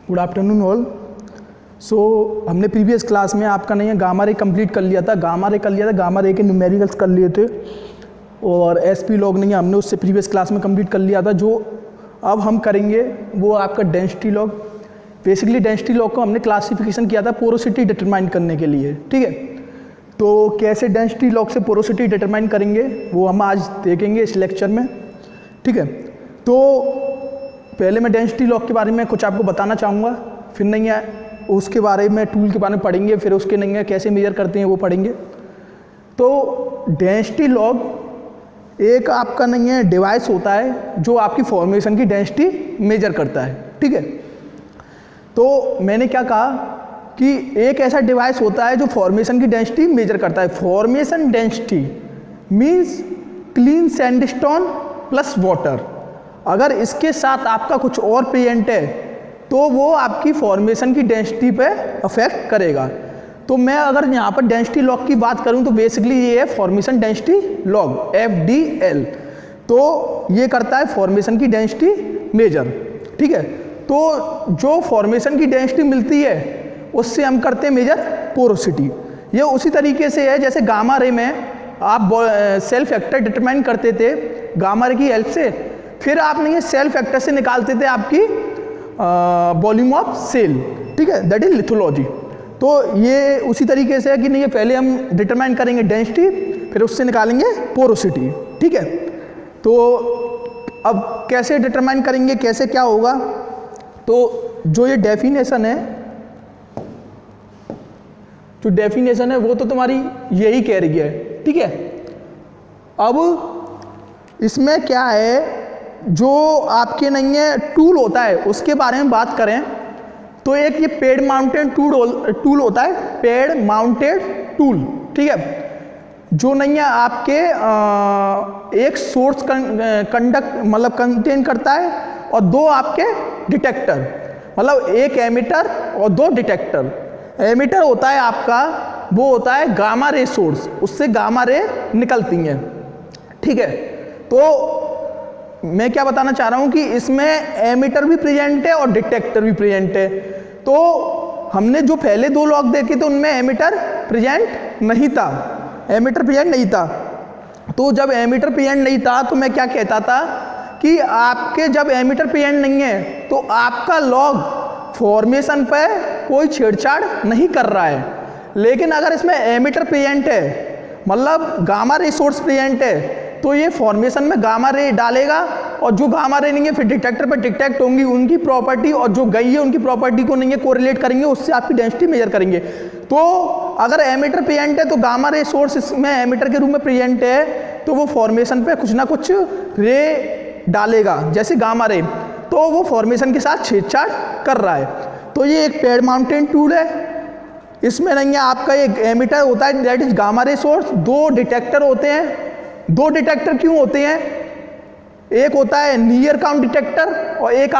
Good afternoon all. सो हमने previous class में आपका नहीं है गामा रे कंप्लीट कर लिया था, गामा रे के न्यूमेरिकल्स कर लिए थे और एसपी लॉग नहीं है हमने उससे प्रीवियस क्लास में कंप्लीट कर लिया था। जो अब हम करेंगे वो आपका density log. Basically density log को हमने क्लासिफिकेशन किया था पोरोसिटी डिटरमाइन करने के लिए, ठीक है। तो कैसे डेंसिटी लॉग से पोरोसिटी डिटरमाइन करेंगे वो हम आज देखेंगे इस लेक्चर में, ठीक है। तो पहले मैं डेंसिटी लॉग के बारे में कुछ आपको बताना चाहूँगा, फिर नहीं है उसके बारे में टूल के बारे में पढ़ेंगे, फिर उसके नहीं है कैसे मेजर करते हैं वो पढ़ेंगे। तो डेंसिटी लॉग एक आपका नहीं है डिवाइस होता है जो आपकी फॉर्मेशन की डेंसिटी मेजर करता है, ठीक है। तो मैंने क्या कहा कि एक ऐसा डिवाइस होता है जो फॉर्मेशन की डेंसिटी मेजर करता है। Formation density means clean sandstone plus water. अगर इसके साथ आपका कुछ और प्रेजेंट है तो वो आपकी फॉर्मेशन की डेंसिटी पे अफेक्ट करेगा। तो मैं अगर यहाँ पर डेंसिटी लॉग की बात करूँ तो बेसिकली ये है फॉर्मेशन डेंसिटी लॉग FDL। तो ये करता है फॉर्मेशन की डेंसिटी मेजर, ठीक है। तो जो फॉर्मेशन की डेंसिटी मिलती है उससे हम करते हैं मेजर पोरोसिटी। ये उसी तरीके से है जैसे गामा रे में आप सेल फैक्टर डिटरमाइन करते थे गामा रे की हेल्प से, फिर आप नहीं सेल फैक्टर से निकालते थे आपकी वॉल्यूम ऑफ सेल, ठीक है, दैट इज लिथोलॉजी। तो ये उसी तरीके से है कि नहीं ये पहले हम डिटरमाइन करेंगे डेंसिटी फिर उससे निकालेंगे पोरोसिटी, ठीक है। तो अब कैसे डिटरमाइन करेंगे, कैसे क्या होगा, तो जो ये डेफिनेशन है, जो डेफिनेशन है वो तो तुम्हारी यही कह रही है, ठीक है। अब इसमें क्या है, जो आपके नहीं है टूल होता है उसके बारे में बात करें तो एक ये पेड माउंटेड टूल होता है, पेड माउंटेड टूल, ठीक है। जो नहीं है आपके एक सोर्स मतलब कंटेन करता है और दो आपके डिटेक्टर, मतलब एक एमिटर और दो डिटेक्टर। एमिटर होता है आपका वो होता है गामा रे सोर्स, उससे गामा रे निकलती हैं, ठीक है। तो मैं क्या बताना चाह रहा हूं कि इसमें एमिटर भी प्रेजेंट है और डिटेक्टर भी प्रेजेंट है। तो हमने जो पहले दो लॉग देखे थे उनमें एमिटर प्रेजेंट नहीं था, एमिटर प्रेजेंट नहीं था। तो जब एमिटर प्रेजेंट नहीं था तो मैं क्या कहता था कि आपके जब एमिटर प्रेजेंट नहीं है तो आपका लॉग फॉर्मेशन पे कोई छेड़छाड़ नहीं कर रहा है। लेकिन अगर इसमें एमिटर प्रेजेंट है मतलब गामा रे सोर्स प्रेजेंट है तो ये फॉर्मेशन में गामा रे डालेगा और जो गामा रे नहीं है फिर डिटेक्टर पर डिटेक्ट होंगी, उनकी प्रॉपर्टी और जो गई है उनकी प्रॉपर्टी को नहीं है कोरिलेट करेंगे, उससे आपकी डेंसिटी मेजर करेंगे। तो अगर एमिटर प्रेजेंट है तो गामा रे सोर्स इसमें एमिटर के रूप में प्रेजेंट है तो वो फॉर्मेशन पे कुछ ना कुछ रे डालेगा जैसे गामा रे, तो वो फॉर्मेशन के साथ छेड़छाड़ कर रहा है। तो ये एक पेड माउंटेड टूल है, इसमें नहीं है आपका एक एमिटर होता है that is gamma ray source, दो डिटेक्टर होते हैं। दो डिटेक्टर क्यों होते हैं, एक होता है नियर काउंट डिटेक्टर और एक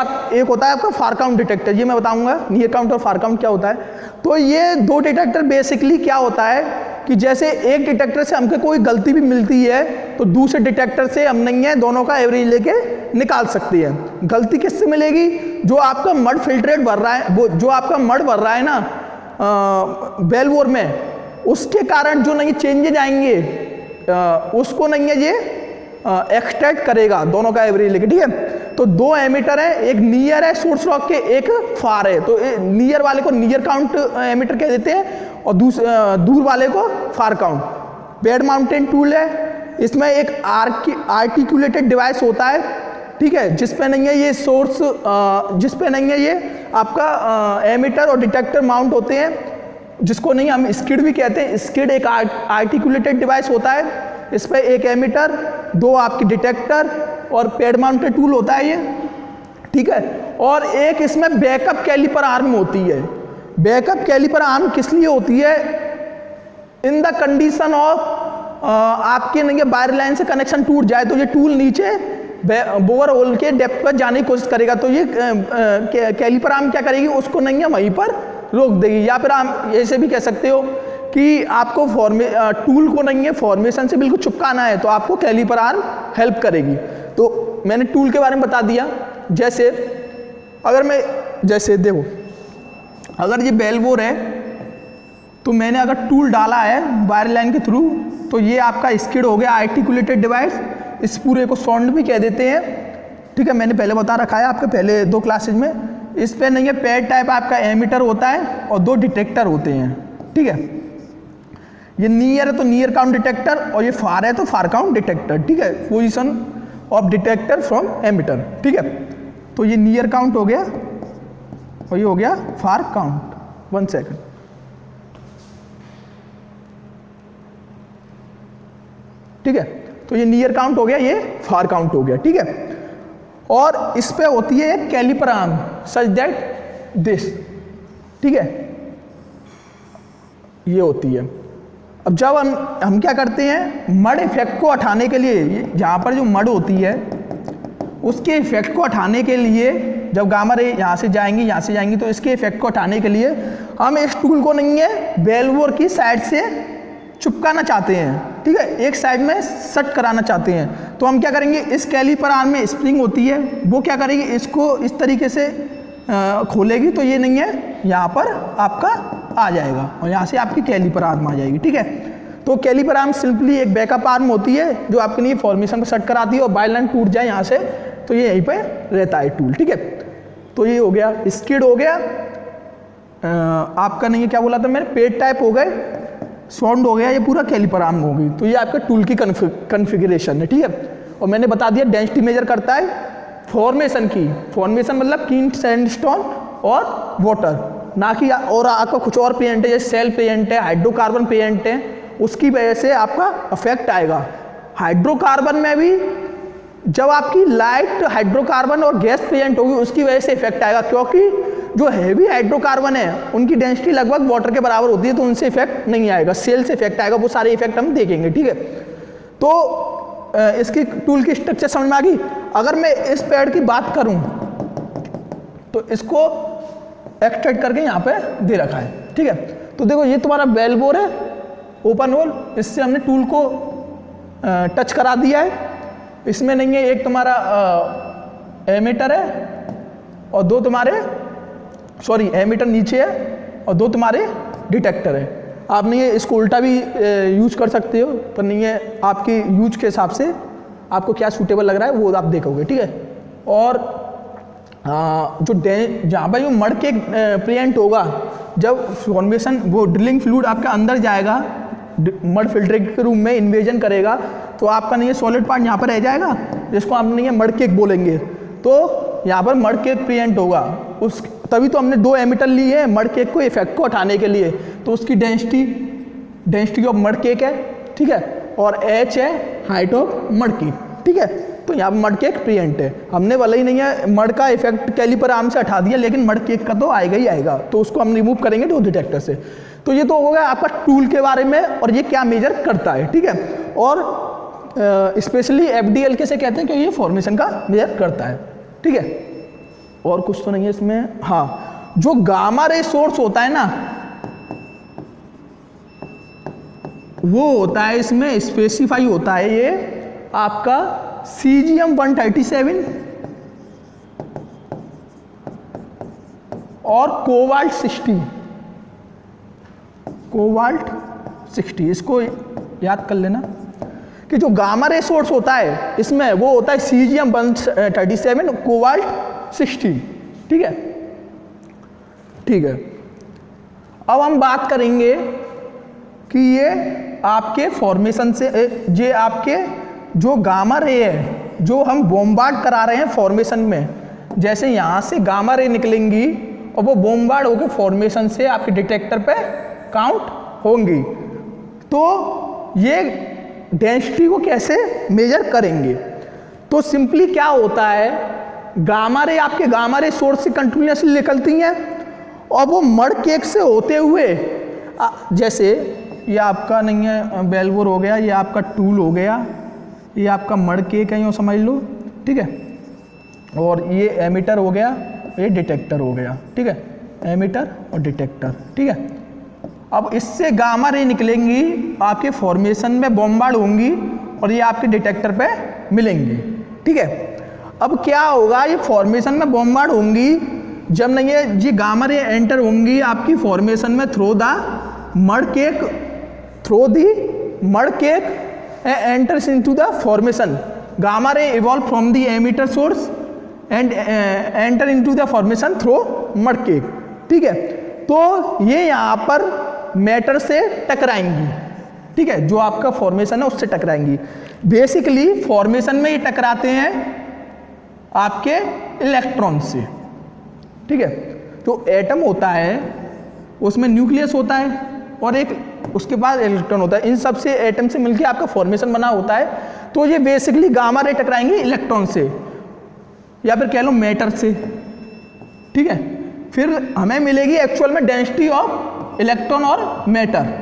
होता है आपका फार काउंट डिटेक्टर। ये मैं बताऊंगा नियर काउंट और फार काउंट क्या होता है। तो ये दो डिटेक्टर बेसिकली क्या होता है कि जैसे एक डिटेक्टर से हमको कोई गलती भी मिलती है तो दूसरे डिटेक्टर से हम नहीं है दोनों का एवरेज लेके निकाल सकती है। गलती किससे मिलेगी, जो आपका मड फिल्ट्रेट भर रहा है, वो जो आपका मड भर रहा है ना वेलबोर में, उसके कारण जो नहीं चेंजेज आएंगे उसको नहीं है ये एक्सट्रैक्ट करेगा दोनों का एवरेज लेके, ठीक है। तो दो एमिटर है, एक नियर है सोर्स लॉग के, एक फार है। तो नियर वाले को नियर काउंट एमिटर कह देते हैं और दूर वाले को फार काउंट। पेड माउंटेड टूल है, इसमें एक आर्टिकुलेटेड डिवाइस होता है, ठीक है, जिसपे नहीं है ये सोर्स, जिसपे नहीं है ये आपका एमिटर और डिटेक्टर माउंट होते हैं, जिसको नहीं हम स्किड भी कहते हैं। स्किड एक आर्टिकुलेटेड डिवाइस होता है, इस पर एक एमिटर, दो आपकी डिटेक्टर और पेड माउंटेड टूल होता है ये, ठीक है। और एक इसमें बैकअप कैलिपर आर्म होती है। बैकअप कैलिपर आर्म किस लिए होती है, इन द कंडीशन ऑफ आपके नहीं है वायर लाइन से कनेक्शन टूट जाए तो ये टूल नीचे बोर होल के डेप्थ पर जाने की कोशिश करेगा, तो ये कैलिपर आर्म क्या करेगी, उसको नहीं है वहीं पर रोक देगी। या फिर आप ऐसे भी कह सकते हो कि आपको टूल को नहीं है फॉर्मेशन से बिल्कुल चिपकाना है तो आपको कैलिपर आर्म हेल्प करेगी। तो मैंने टूल के बारे में बता दिया। जैसे अगर मैं जैसे देखो, अगर ये बेल बोर है तो मैंने अगर टूल डाला है वायर लाइन के थ्रू, तो ये आपका स्किड हो गया, आर्टिकुलेटेड डिवाइस। इस पूरे को साउंड भी कह देते हैं, ठीक है, मैंने पहले बता रखा है आपके पहले 2 क्लासेज में। इस पे नहीं है पैड टाइप आपका एमीटर होता है और 2 डिटेक्टर होते हैं, ठीक है। ये नियर है तो नियर काउंट डिटेक्टर, और ये फार है तो फार काउंट डिटेक्टर, ठीक है, position of detector from emitter, ठीक है। तो ये नियर काउंट हो गया और ये हो गया फार काउंट। 1 सेकंड, ठीक है। तो ये नियर काउंट हो गया, ये फार काउंट हो गया, ठीक है। और इस पे होती है एक calliper arm such that this, ठीक है, ये होती है। अब जब हम क्या करते हैं, मड इफेक्ट को हटाने के लिए, यहाँ पर जो मड होती है उसके इफेक्ट को हटाने के लिए, जब गामा रे यहाँ से जाएंगी तो इसके इफेक्ट को हटाने के लिए हम इस टूल को नहीं है बेल बोर की साइड से चिपकाना चाहते हैं, ठीक है, एक साइड में सेट कराना चाहते हैं। तो हम क्या करेंगे, इस कैलिपर आर्म में स्प्रिंग होती है, वो क्या करेगी, इसको इस तरीके से खोलेगी, तो ये नहीं है यहाँ पर आपका आ जाएगा और यहाँ से आपकी कैलिपर आर्म आ जाएगी, ठीक है। तो कैलिपर आर्म सिंपली एक बैकअप आर्म होती है जो आपके लिए फॉर्मेशन पर सेट कराती है, और बाय लाइन टूट जाए यहाँ से तो ये यहीं पे रहता है टूल, ठीक है। तो ये हो गया स्किड हो गया, आपका नहीं है क्या बोला था मैंने, पेड टाइप हो गए, साउंड हो गया, ये पूरा कैलिपर आर्म हो गई। तो ये आपका टूल की कन्फिगरेशन है, ठीक है। और मैंने बता दिया डेंसिटी मेजर करता है फॉर्मेशन की, फॉर्मेशन मतलब कीन सैंडस्टोन और वाटर, ना कि और आपका कुछ और पेंट है जैसे सेल पेंट है, हाइड्रोकार्बन पेंट है, उसकी वजह से आपका इफेक्ट आएगा। हाइड्रोकार्बन में भी जब आपकी लाइट हाइड्रोकार्बन और गैस पेंट होगी उसकी वजह से इफेक्ट आएगा, क्योंकि जो हैवी हाइड्रोकार्बन है उनकी डेंसिटी लगभग वाटर के बराबर होती है, तो उनसे इफेक्ट नहीं आएगा, सेल से इफेक्ट आएगा। वो सारे इफेक्ट हम देखेंगे, ठीक है। तो इसकी टूल की स्ट्रक्चर समझ में आ गई। अगर मैं इस पैड की बात करूं तो इसको एक्सट्रैक्ट करके यहाँ पे दे रखा है, ठीक है। तो देखो ये तुम्हारा बेल बोर है, ओपन होल, इससे हमने टूल को टच करा दिया है। इसमें नहीं है, एक तुम्हारा एमीटर है और 2 तुम्हारे एमीटर नीचे है और 2 तुम्हारे डिटेक्टर है। आप नहीं है इसको उल्टा भी यूज कर सकते हो, पर नहीं है आपके यूज के हिसाब से आपको क्या सूटेबल लग रहा है वो आप देखोगे, ठीक है। और जो जहाँ पर जो मड के प्रिएंट होगा, जब फॉर्मेशन वो ड्रिलिंग फ्लूइड आपके अंदर जाएगा, मड फिल्टरिंग के रूम में इन्वेजन करेगा, तो आपका नहीं है सॉलिड पार्ट यहाँ पर रह जाएगा, जिसको आप नहीं है मड केक बोलेंगे। तो यहाँ पर मड केक प्रिएंट होगा, उस तभी तो हमने 2 एमीटर लिए हैं मड केक को इफेक्ट को हटाने के लिए। तो उसकी डेंसिटी ऑफ मड केक है, ठीक है, और h है हाइट ऑफ मड केक, ठीक है। तो यहाँ पर मड केक प्रिएंट है, हमने वाला ही नहीं है मड का इफेक्ट कैलिपर आर्म से हटा दिया, लेकिन मड केक का तो आएगा ही आएगा, तो उसको हम रिमूव करेंगे टूल डिटेक्टर से। तो ये तो हो गया आपका टूल के बारे में और ये क्या मेजर करता है, ठीक है। और स्पेशली FDL कैसे कहते हैं, क्योंकि ये फॉर्मेशन का मेजर करता है, ठीक है। और कुछ तो नहीं है इसमें, हाँ, जो गामा रे सोर्स होता है ना, वो होता है इसमें स्पेसिफाई होता है ये आपका CGM 137 और कोबाल्ट 60। इसको याद कर लेना कि जो गामा रे सोर्स होता है इसमें वो होता है CGM 137 कोबाल्ट 60, ठीक है, ठीक है। अब हम बात करेंगे कि ये आपके फॉर्मेशन से ये आपके जो गामा रे है जो हम बॉम्बार्ड करा रहे हैं फॉर्मेशन में, जैसे यहाँ से गामा रे निकलेंगी और वो बॉम्बार्ड होकर फॉर्मेशन से आपके डिटेक्टर पे काउंट होंगी, तो ये डेंसिटी को कैसे मेजर करेंगे। तो सिंपली क्या होता है, गामा रे आपके गामा रे सोर्स से कंटिन्यूसली निकलती हैं और वो मड केक से होते हुए जैसे ये आपका नहीं है बेल बोर हो गया, ये आपका टूल हो गया, ये आपका मड केक है, यूँ समझ लो, ठीक है। और ये एमीटर हो गया, ये डिटेक्टर हो गया, ठीक है, एमीटर और डिटेक्टर, ठीक है। अब इससे गामा रे निकलेंगी आपके फॉर्मेशन में बॉम्बार्ड होंगी और ये आपके डिटेक्टर पे मिलेंगी, ठीक है। अब क्या होगा, ये फॉर्मेशन में बॉम्बार्ड होंगी जब नहीं है ये गामा रे एंटर होंगी आपकी फॉर्मेशन में through the mud cake enters into the formation. Gamma ray evolve from the emitter source and enter into the formation through mud cake. ठीक है, तो ये यहाँ पर मैटर से टकराएंगी। ठीक है, जो आपका फॉर्मेशन है उससे टकराएंगी। बेसिकली फॉर्मेशन में ये टकराते हैं आपके इलेक्ट्रॉन से। ठीक है, तो एटम होता है उसमें न्यूक्लियस होता है और एक उसके बाद इलेक्ट्रॉन होता है। इन सब से एटम से मिलकर आपका फॉर्मेशन बना होता है। तो ये बेसिकली गामा रे टकराएंगी इलेक्ट्रॉन से या फिर कह लो मैटर से। ठीक है, फिर हमें मिलेगी एक्चुअल में डेंसिटी ऑफ इलेक्ट्रॉन और मैटर।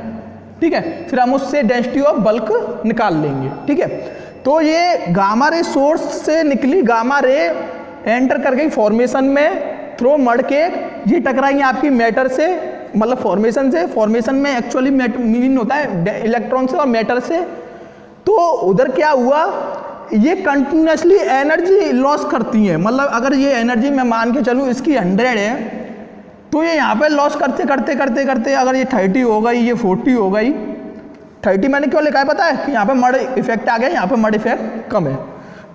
ठीक है, फिर हम उससे डेंसिटी ऑफ बल्क निकाल लेंगे। ठीक है, तो ये गामा रे सोर्स से निकली गामा रे एंटर कर गई फॉर्मेशन में थ्रो मड केक, ये टकराएंगे आपकी मैटर से, मतलब फॉर्मेशन से। फॉर्मेशन में एक्चुअली मीन होता है इलेक्ट्रॉन से और मैटर से। तो उधर क्या हुआ, ये कंटिन्यूसली एनर्जी लॉस करती हैं। मतलब अगर ये एनर्जी मैं मान के चलूँ इसकी 100 है, तो ये यहाँ पे लॉस करते करते करते करते अगर ये 30 हो गई, ये 40 हो गई। 30 मैंने क्यों लिखा है पता है कि यहाँ पे मड इफेक्ट आ गया, यहाँ पे मड इफेक्ट कम है।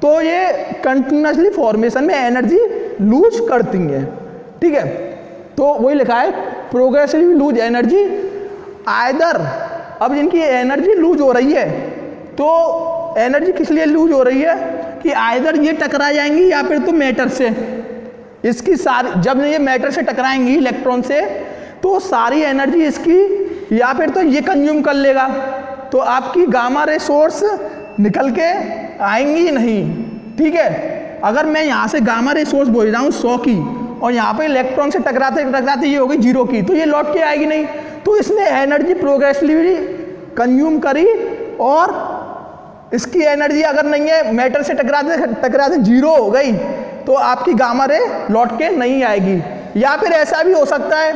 तो ये कंटिन्यूसली फॉर्मेशन में एनर्जी लूज करती हैं। ठीक है, तो वही लिखा है प्रोग्रेसिवली लूज एनर्जी आइदर। अब जिनकी एनर्जी लूज हो रही है, तो एनर्जी किस लिए लूज हो रही है कि आइदर ये टकरा जाएंगी या फिर तो मैटर से। इसकी सारी, जब ये मैटर से टकराएंगी इलेक्ट्रॉन से, तो सारी एनर्जी इसकी या फिर तो ये कंज्यूम कर लेगा, तो आपकी गामा रे सोर्स निकल के आएंगी ही नहीं। ठीक है, अगर मैं यहाँ से गामा रे सोर्स बोल रहा हूँ 100 की और यहाँ पे इलेक्ट्रॉन से टकराते टकराते ये हो गई 0 की, तो ये लौट के आएगी नहीं। तो इसने एनर्जी प्रोग्रेसिवली कंज्यूम करी और इसकी एनर्जी अगर नहीं है मैटर से टकराते टकराते 0 हो गई, तो आपकी गामा रे लौट के नहीं आएगी। या फिर ऐसा भी हो सकता है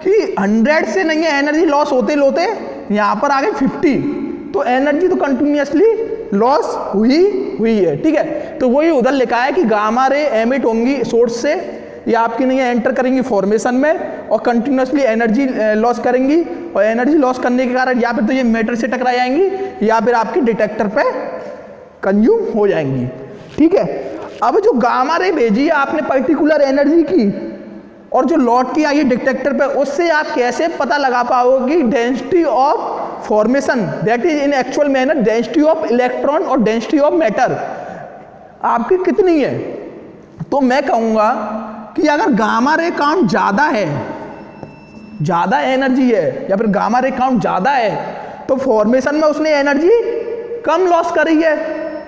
कि 100 से नहीं है एनर्जी लॉस होते होते यहाँ पर आ गए 50, तो एनर्जी तो कंटिन्यूसली लॉस हुई है। ठीक है, तो वही उधर लिखा है कि गामा रे एमिट होंगी सोर्स से, या आपकी नहीं है एंटर करेंगी फॉर्मेशन में और कंटिन्यूसली एनर्जी लॉस करेंगी, और एनर्जी लॉस करने के कारण या फिर तो ये मैटर से टकरा जाएंगी या फिर आपके डिटेक्टर पे कंज्यूम हो जाएंगी। ठीक है, अब जो गामा रे भेजी है आपने पर्टिकुलर एनर्जी की और जो लौट के आई है डिटेक्टर पे, उससे आप कैसे पता लगा पाओगे density of formation, that is in actual manner density of electron और डेंसिटी ऑफ मैटर आपकी कितनी है। तो मैं कहूँगा कि अगर गामा रे काउंट ज़्यादा है, ज़्यादा एनर्जी है या फिर गामा रे काउंट ज़्यादा है, तो फॉर्मेशन में उसने एनर्जी कम लॉस करी है।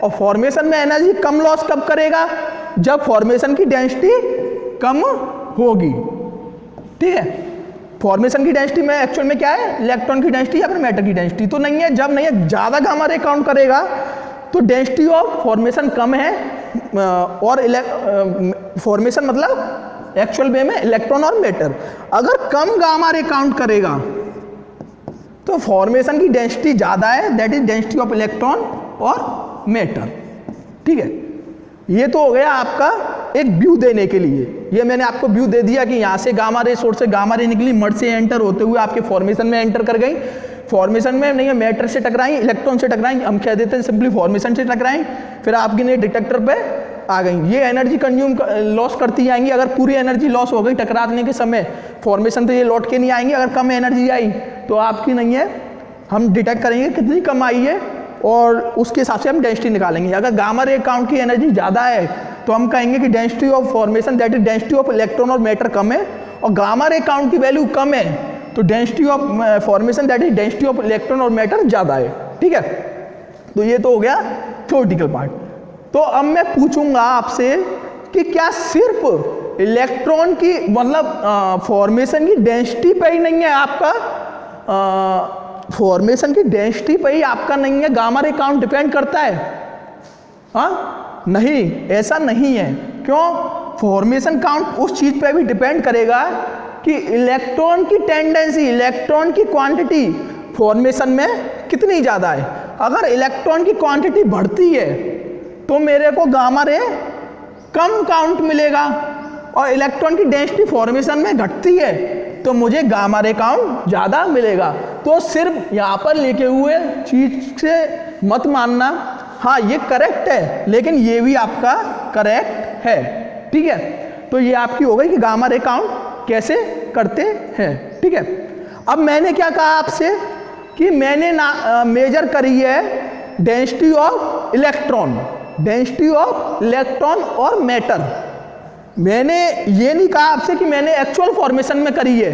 और फॉर्मेशन में एनर्जी कम लॉस कब करेगा, जब फॉर्मेशन की डेंसिटी कम होगी। ठीक है, फॉर्मेशन की डेंसिटी में एक्चुअल में क्या है, इलेक्ट्रॉन की डेंसिटी या फिर मैटर की डेंसिटी तो नहीं है। जब नहीं है ज़्यादा गामा रे काउंट करेगा तो डेंसिटी ऑफ फॉर्मेशन कम है, और फॉर्मेशन मतलब एक्चुअल वे में इलेक्ट्रॉन और मैटर। अगर कम गामा रे काउंट करेगा तो फॉर्मेशन की डेंसिटी ज़्यादा है, that is density of electron और मैटर। ठीक है, ये तो हो गया आपका एक व्यू देने के लिए। ये मैंने आपको व्यू दे दिया कि यहाँ से गामा रे सोर्स से गामा रे निकली, मड से एंटर होते हुए आपके फॉर्मेशन में एंटर कर गई। फॉर्मेशन में नहीं है मैटर से टकराई, इलेक्ट्रॉन से टकराई, हम कह देते हैं सिंपली फॉर्मेशन से टकराई, फिर आपकी नहीं डिटेक्टर पे आ गई। ये एनर्जी कंज्यूम लॉस करती जाएंगी। अगर पूरी एनर्जी लॉस हो गई टकराने के समय फॉर्मेशन, तो ये लौट के नहीं आएंगी। अगर कम एनर्जी आई तो आपकी नहीं है, हम डिटेक्ट करेंगे कितनी कम आई है और उसके हिसाब से हम डेंसिटी निकालेंगे। अगर गामा रे काउंट की एनर्जी ज़्यादा है तो हम कहेंगे कि density of formation that is density of electron और मैटर कम है, और गामा रे काउंट की वैल्यू कम है तो density of formation that is density of electron और मैटर ज़्यादा है। ठीक है, तो ये तो हो गया थ्योरेटिकल पार्ट। तो अब मैं पूछूंगा आपसे कि क्या सिर्फ इलेक्ट्रॉन की मतलब फॉर्मेशन की डेंसिटी पे ही नहीं है आपका, फॉर्मेशन की डेंसिटी पे ही आपका नहीं है गामा रे काउंट डिपेंड करता है? हाँ, नहीं, ऐसा नहीं है। क्यों? फॉर्मेशन काउंट उस चीज पे भी डिपेंड करेगा कि इलेक्ट्रॉन की टेंडेंसी, इलेक्ट्रॉन की क्वांटिटी फॉर्मेशन में कितनी ज़्यादा है। अगर इलेक्ट्रॉन की क्वांटिटी बढ़ती है तो मेरे को गामा रे कम काउंट मिलेगा, और इलेक्ट्रॉन की डेंसिटी फॉर्मेशन में घटती है तो मुझे गामा रे काउंट ज़्यादा मिलेगा। तो सिर्फ यहाँ पर लिखे हुए चीज से मत मानना, हाँ ये करेक्ट है लेकिन ये भी आपका करेक्ट है, ठीक है। तो ये आपकी हो गई कि गामा रे काउंट कैसे करते हैं, ठीक है। अब मैंने क्या कहा आपसे कि मैंने मेजर करी है density of electron, density of electron और मैटर। मैंने ये नहीं कहा आपसे कि मैंने एक्चुअल फॉर्मेशन में करी है।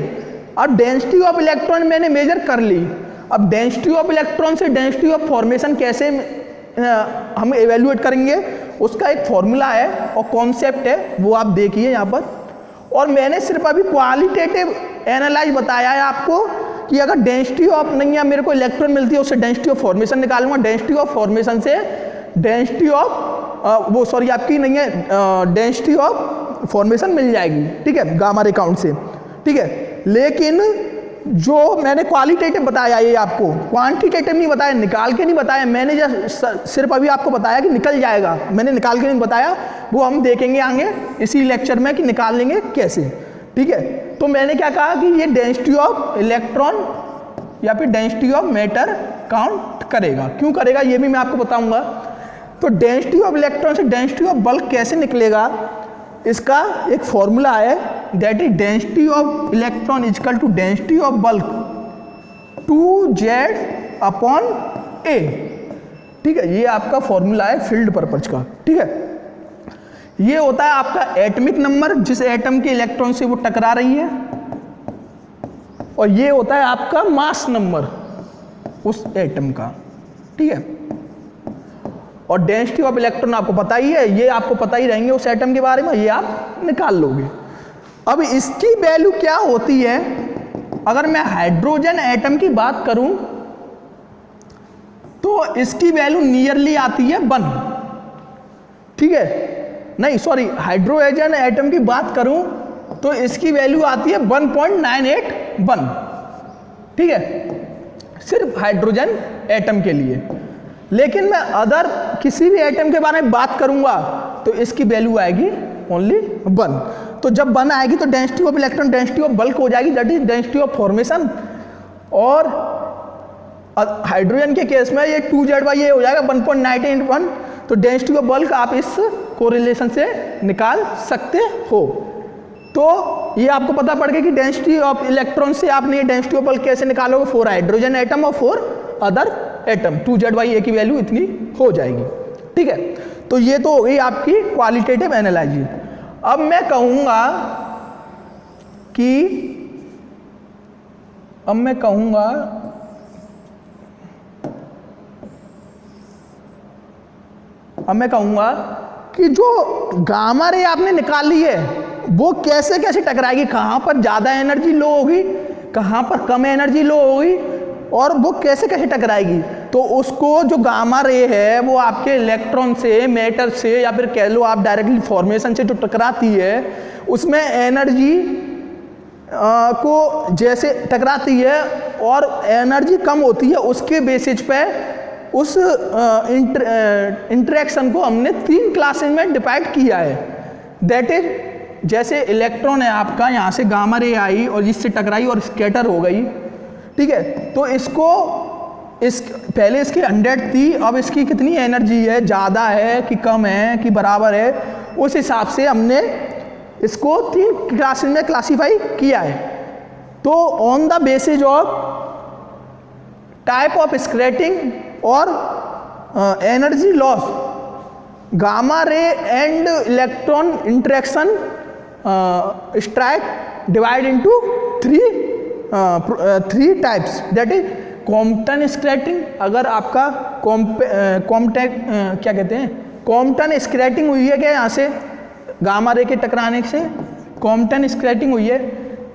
अब डेंसिटी ऑफ इलेक्ट्रॉन मैंने मेजर कर ली, अब डेंसिटी ऑफ इलेक्ट्रॉन से डेंसिटी ऑफ फॉर्मेशन कैसे हम एवेल्युएट करेंगे, उसका एक फॉर्मूला है और कॉन्सेप्ट है, वो आप देखिए यहाँ पर। और मैंने सिर्फ अभी क्वालिटेटिव एनालाइज बताया है आपको कि अगर डेंसिटी ऑफ नहीं है, मेरे को इलेक्ट्रॉन मिलती है, उससे डेंसिटी ऑफ फॉर्मेशन निकालूंगा, डेंसिटी ऑफ फॉर्मेशन से डेंसिटी ऑफ वो सॉरी आपकी नहीं है डेंसिटी ऑफ फॉर्मेशन मिल जाएगी, ठीक है, गामा रे काउंट से, ठीक है। लेकिन जो मैंने क्वालिटेटिव बताया ये आपको, क्वांटिटेटिव नहीं बताया, निकाल के नहीं बताया, मैंने जस्ट सिर्फ अभी आपको बताया कि निकल जाएगा, मैंने निकाल के नहीं बताया, वो हम देखेंगे आगे इसी लेक्चर में कि निकाल लेंगे कैसे, ठीक है। तो मैंने क्या कहा कि ये डेंसिटी ऑफ इलेक्ट्रॉन या फिर डेंसिटी ऑफ मैटर काउंट करेगा, क्यों करेगा ये भी मैं आपको बताऊंगा। तो डेंसिटी ऑफ इलेक्ट्रॉन से डेंसिटी ऑफ बल्क कैसे निकलेगा, इसका एक फॉर्मूला है, that is density of electron equal to density of bulk 2Z upon A, ठीक है। ये आपका फॉर्मूला है फील्ड पर्पज का, ठीक है। ये होता है आपका एटॉमिक नंबर जिस एटम के इलेक्ट्रॉन से वो टकरा रही है, और ये होता है आपका मास नंबर उस एटम का, ठीक है। और डेंसिटी ऑफ इलेक्ट्रॉन आपको पता ही है, ये आपको पता ही रहेंगे उस एटम के बारे में, ये आप निकाल लोगे। अब इसकी वैल्यू क्या होती है, अगर मैं हाइड्रोजन एटम की बात करूं तो इसकी वैल्यू नियरली आती है 1, ठीक है, नहीं सॉरी हाइड्रोजन एटम की बात करूं तो इसकी वैल्यू आती है 1.981, ठीक है, सिर्फ हाइड्रोजन एटम के लिए। लेकिन मैं अदर किसी भी एटम के बारे में बात करूंगा तो इसकी वैल्यू आएगी ओनली 1। तो जब 1 आएगी तो density of electron density of bulk हो जाएगी, that is density of formation. और हाइड्रोजन के केस में ये 2Z/A हो जाएगा 1.981, तो डेंसिटी ऑफ बल्क आप इस कोरिलेशन से निकाल सकते हो। तो ये आपको पता पड़ गया कि डेंसिटी ऑफ इलेक्ट्रॉन से आपने ये डेंसिटी ऑफ बल्क कैसे निकालोगे, 4 हाइड्रोजन एटम और 4 अदर एटम, 2Z/A की वैल्यू इतनी हो जाएगी, ठीक है। तो ये तो हो गई आपकी क्वालिटेटिव एनालिसिस। अब मैं कहूंगा कि जो गामा रे आपने निकाल ली है वो कैसे कैसे टकराएगी, कहाँ पर ज़्यादा एनर्जी लो होगी, कहाँ पर कम एनर्जी लो होगी, और वो कैसे कैसे टकराएगी। तो उसको जो गामा रे है वो आपके इलेक्ट्रॉन से, मैटर से, या फिर कह लो आप डायरेक्टली फॉर्मेशन से जो टकराती है उसमें एनर्जी को जैसे टकराती है और एनर्जी कम होती है, उसके बेसिस पे उस इंटरेक्शन को हमने 3 क्लासेस में डिवाइड किया है। दैट इज जैसे इलेक्ट्रॉन है आपका, यहाँ से गामा रे आई और इससे टकराई और स्कैटर हो गई, ठीक है। तो इसको पहले इसकी 100 थी, अब इसकी कितनी एनर्जी है, ज़्यादा है कि कम है कि बराबर है, उस हिसाब से हमने इसको 3 क्लासेस में क्लासीफाई किया है। तो on the basis of type of scattering और energy loss, gamma ray and electron interaction strike divide into 3 types, that is Compton scattering. अगर आपका क्या कहते हैं, कॉम्पटन स्कैटरिंग हुई है क्या, यहाँ से गामा रे के टकराने से कॉम्पटन स्कैटरिंग हुई है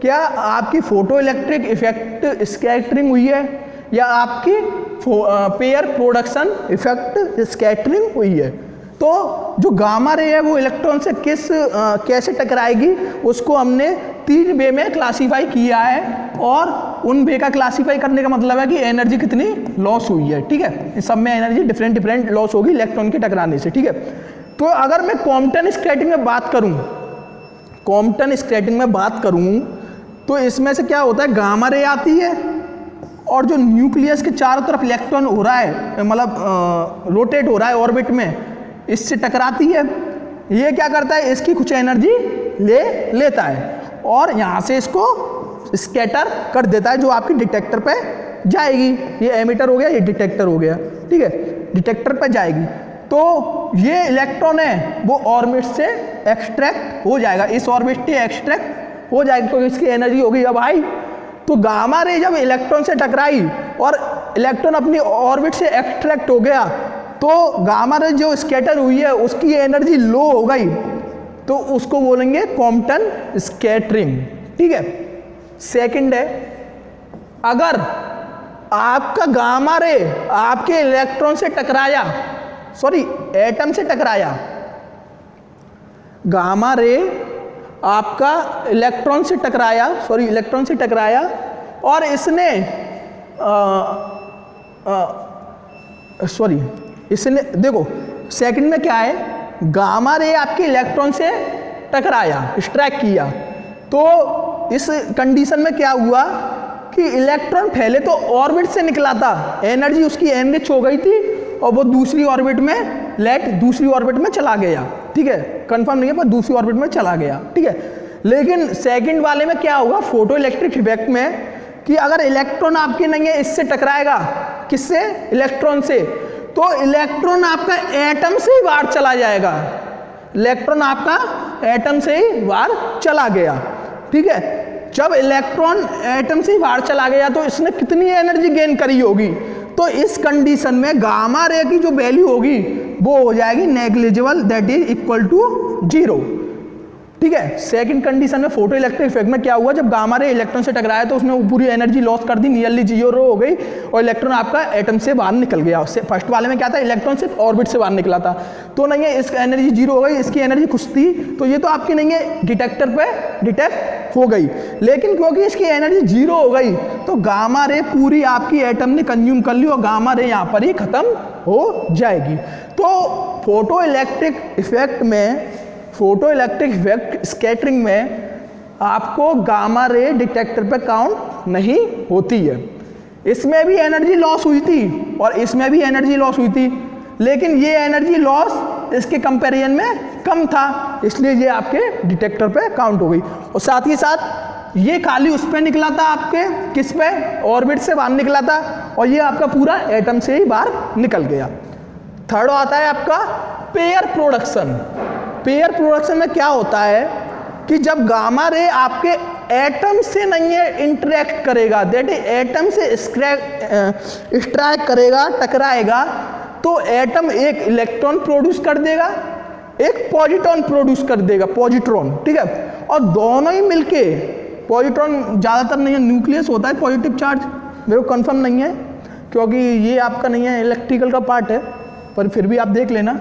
क्या, आपकी फोटो इलेक्ट्रिक इफेक्ट स्कैटरिंग हुई है, या आपकी पेयर प्रोडक्शन इफेक्ट स्कैटरिंग हुई है। तो जो गामा रे है वो इलेक्ट्रॉन से कैसे टकराएगी उसको हमने 3 वे में क्लासीफाई किया है, और उन वे का क्लासीफाई करने का मतलब है कि एनर्जी कितनी लॉस हुई है, ठीक है। इस सब में एनर्जी डिफरेंट लॉस होगी इलेक्ट्रॉन के टकराने से, ठीक है। तो अगर मैं कॉम्पटन स्कैटरिंग में बात करूं कॉम्पटन स्कैटरिंग में बात करूं तो इसमें से क्या होता है, गामा रे आती है और जो न्यूक्लियस के चारों तरफ इलेक्ट्रॉन हो रहा है, मतलब रोटेट हो रहा है ऑर्बिट में, इससे टकराती है। ये क्या करता है, इसकी कुछ एनर्जी लेता है और यहाँ से इसको स्कैटर कर देता है, जो आपकी डिटेक्टर पे जाएगी। ये एमिटर हो गया, ये डिटेक्टर हो गया, ठीक है, डिटेक्टर पे जाएगी। तो ये इलेक्ट्रॉन है वो ऑर्बिट से एक्सट्रैक्ट हो जाएगा, इस ऑर्बिट से एक्सट्रैक्ट हो जाएगी, तो इसकी एनर्जी होगी अब हाई। तो गामा रे जब इलेक्ट्रॉन से टकराई और इलेक्ट्रॉन अपनी ऑर्बिट से एक्सट्रैक्ट हो गया, तो गामा रे जो स्कैटर हुई है उसकी एनर्जी लो हो गई, तो उसको बोलेंगे कॉम्पटन स्कैटरिंग, ठीक है। सेकंड है, अगर आपका गामा रे आपके इलेक्ट्रॉन से टकराया, सॉरी एटम से टकराया, गामा रे आपका इलेक्ट्रॉन से टकराया, सॉरी इलेक्ट्रॉन से टकराया और इसने इसने देखो सेकंड में क्या है, गामा रे आपके इलेक्ट्रॉन से टकराया, स्ट्राइक किया, तो इस कंडीशन में क्या हुआ कि इलेक्ट्रॉन पहले तो ऑर्बिट से निकला था, एनर्जी उसकी एनरिच हो गई थी और वो दूसरी ऑर्बिट में दूसरी ऑर्बिट में चला गया, ठीक है, कंफर्म नहीं है पर दूसरी ऑर्बिट में चला गया, ठीक है। लेकिन सेकंड वाले में क्या होगा, फोटो इलेक्ट्रिक इफेक्ट में, कि अगर इलेक्ट्रॉन आपके नहीं है इससे टकराएगा, किससे, इलेक्ट्रॉन से, तो इलेक्ट्रॉन आपका एटम से ही बाहर चला जाएगा, इलेक्ट्रॉन आपका एटम से ही बाहर चला गया, ठीक है। जब इलेक्ट्रॉन एटम से ही बाहर चला गया तो इसने कितनी एनर्जी गेन करी होगी, तो इस कंडीशन में गामा रे की जो वैल्यू होगी वो हो जाएगी negligible, that is equal to 0, ठीक है। सेकंड कंडीशन में फोटो इलेक्ट्रिक इफेक्ट में क्या हुआ, जब गामा रे इलेक्ट्रॉन से टकराया तो उसने पूरी एनर्जी लॉस कर दी, नियरली 0 हो गई और इलेक्ट्रॉन आपका एटम से बाहर निकल गया। उससे फर्स्ट वाले में क्या था, इलेक्ट्रॉन सिर्फ ऑर्बिट से बाहर निकला था, तो नहीं है इसकी एनर्जी 0 हो गई, इसकी एनर्जी कुछ थी, तो ये तो आपकी नहीं है डिटेक्टर पे डिटेक्ट हो गई। लेकिन क्योंकि इसकी एनर्जी 0 हो गई तो गामा रे पूरी आपकी एटम ने कंज्यूम कर ली और गामा रे यहाँ पर ही खत्म हो जाएगी। तो फोटो इलेक्ट्रिक इफेक्ट में, फोटो इलेक्ट्रिक इफेक्ट स्कैटरिंग में आपको गामा रे डिटेक्टर पे काउंट नहीं होती है। इसमें भी एनर्जी लॉस हुई थी और इसमें भी एनर्जी लॉस हुई थी, लेकिन ये एनर्जी लॉस इसके कंपैरिजन में कम था, इसलिए ये आपके डिटेक्टर पे काउंट हो गई। और साथ ही साथ ये खाली उस पे निकला था, आपके किस पे, ऑर्बिट से बाहर निकला था, और ये आपका पूरा एटम से ही बाहर निकल गया। थर्ड आता है आपका पेयर प्रोडक्शन। पेयर प्रोडक्शन में क्या होता है कि जब गामा रे आपके एटम से नहीं है इंटरेक्ट करेगा, दैट इज एटम से स्ट्राइक करेगा, टकराएगा, तो एटम एक इलेक्ट्रॉन प्रोड्यूस कर देगा, एक पॉजिट्रॉन प्रोड्यूस कर देगा, पॉजिट्रॉन, ठीक है, और दोनों ही मिलके, पॉजिट्रॉन ज़्यादातर नहीं है, न्यूक्लियस होता है पॉजिटिव चार्ज, मेरे को कंफर्म नहीं है क्योंकि ये आपका नहीं है इलेक्ट्रिकल का पार्ट है, पर फिर भी आप देख लेना,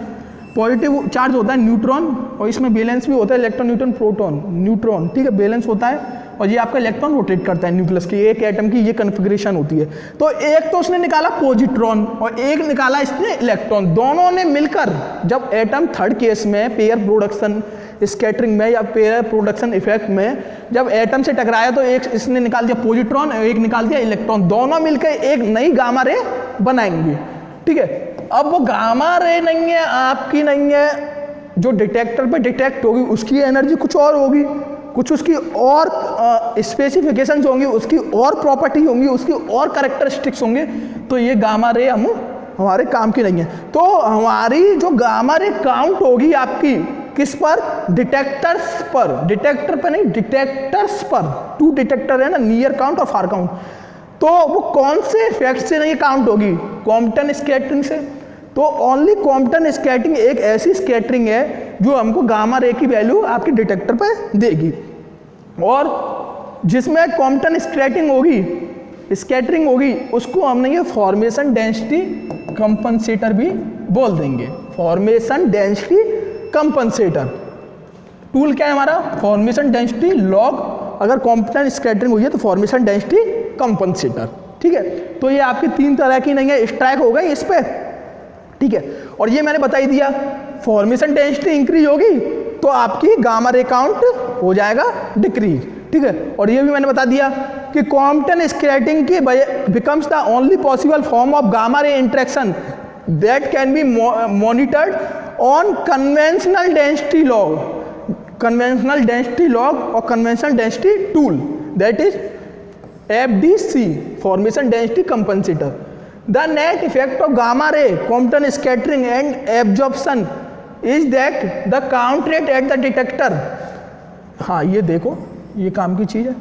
पॉजिटिव चार्ज होता है न्यूट्रॉन और इसमें बैलेंस भी होता है, इलेक्ट्रॉन न्यूट्रॉन प्रोटॉन, न्यूट्रॉन, ठीक है, बैलेंस होता है और ये आपका इलेक्ट्रॉन रोटेट करता है न्यूक्लियस की, एक एटम की ये कन्फिग्रेशन होती है। तो एक तो उसने निकाला पॉजिट्रॉन और एक निकाला इसने इलेक्ट्रॉन, दोनों ने मिलकर जब एटम थर्ड केस में पेयर प्रोडक्शन स्कैटरिंग में या पेयर प्रोडक्शन इफेक्ट में जब एटम से टकराया तो एक इसने निकाल दिया पॉजिट्रॉन और एक निकाल दिया इलेक्ट्रॉन, दोनों मिलकर एक नई गामा रे बनाएंगे, ठीक है। अब वो गामा रे नहीं है आपकी, नहीं है जो डिटेक्टर पे डिटेक्ट होगी उसकी एनर्जी कुछ और होगी, कुछ उसकी और स्पेसिफिकेशंस होंगी, उसकी और प्रॉपर्टी होंगी, उसकी और कैरेक्टरिस्टिक्स होंगे, तो ये गामा रे हमारे काम की नहीं है। तो हमारी जो गामा रे काउंट होगी आपकी किस पर, डिटेक्टर्स पर, डिटेक्टर पर नहीं, डिटेक्टर्स पर, 2 डिटेक्टर है ना, नियर काउंट और फार काउंट, तो वो कौन से इफेक्ट से नहीं काउंट होगी, कॉम्पटन स्कैटरिंग से। तो ओनली कॉम्पटन स्कैटरिंग एक ऐसी स्कैटरिंग है जो हमको गामा रे की वैल्यू आपके डिटेक्टर पर देगी, और जिसमें कॉम्पटन स्कैटरिंग होगी उसको हमने ये फॉर्मेशन डेंसिटी कंपनसेटर भी बोल देंगे। फॉर्मेशन डेंसिटी कंपनसेटर टूल क्या है हमारा, फॉर्मेशन डेंसिटी लॉग, अगर कॉम्पटन स्कैटरिंग हुई है तो फॉर्मेशन डेंसिटी कंपनसेटर, ठीक है। तो ये आपकी 3 तरह की नहीं है, स्ट्राइक हो गई इस पे, ठीक है। और ये मैंने बता ही दिया, फॉर्मेशन डेंसिटी इंक्रीज होगी तो आपकी गामा रे काउंट हो जाएगा डिक्रीज, ठीक है। और ये भी मैंने बता दिया कि कॉम्पटन स्केटिंग की becomes the only possible form of gamma ray interaction that can be monitored on conventional density log, conventional density log और conventional density tool, that is FDC, formation density compensator. The net effect of gamma ray Compton scattering and absorption is that the count rate at the detector, हाँ ये देखो ये काम की चीज़ है,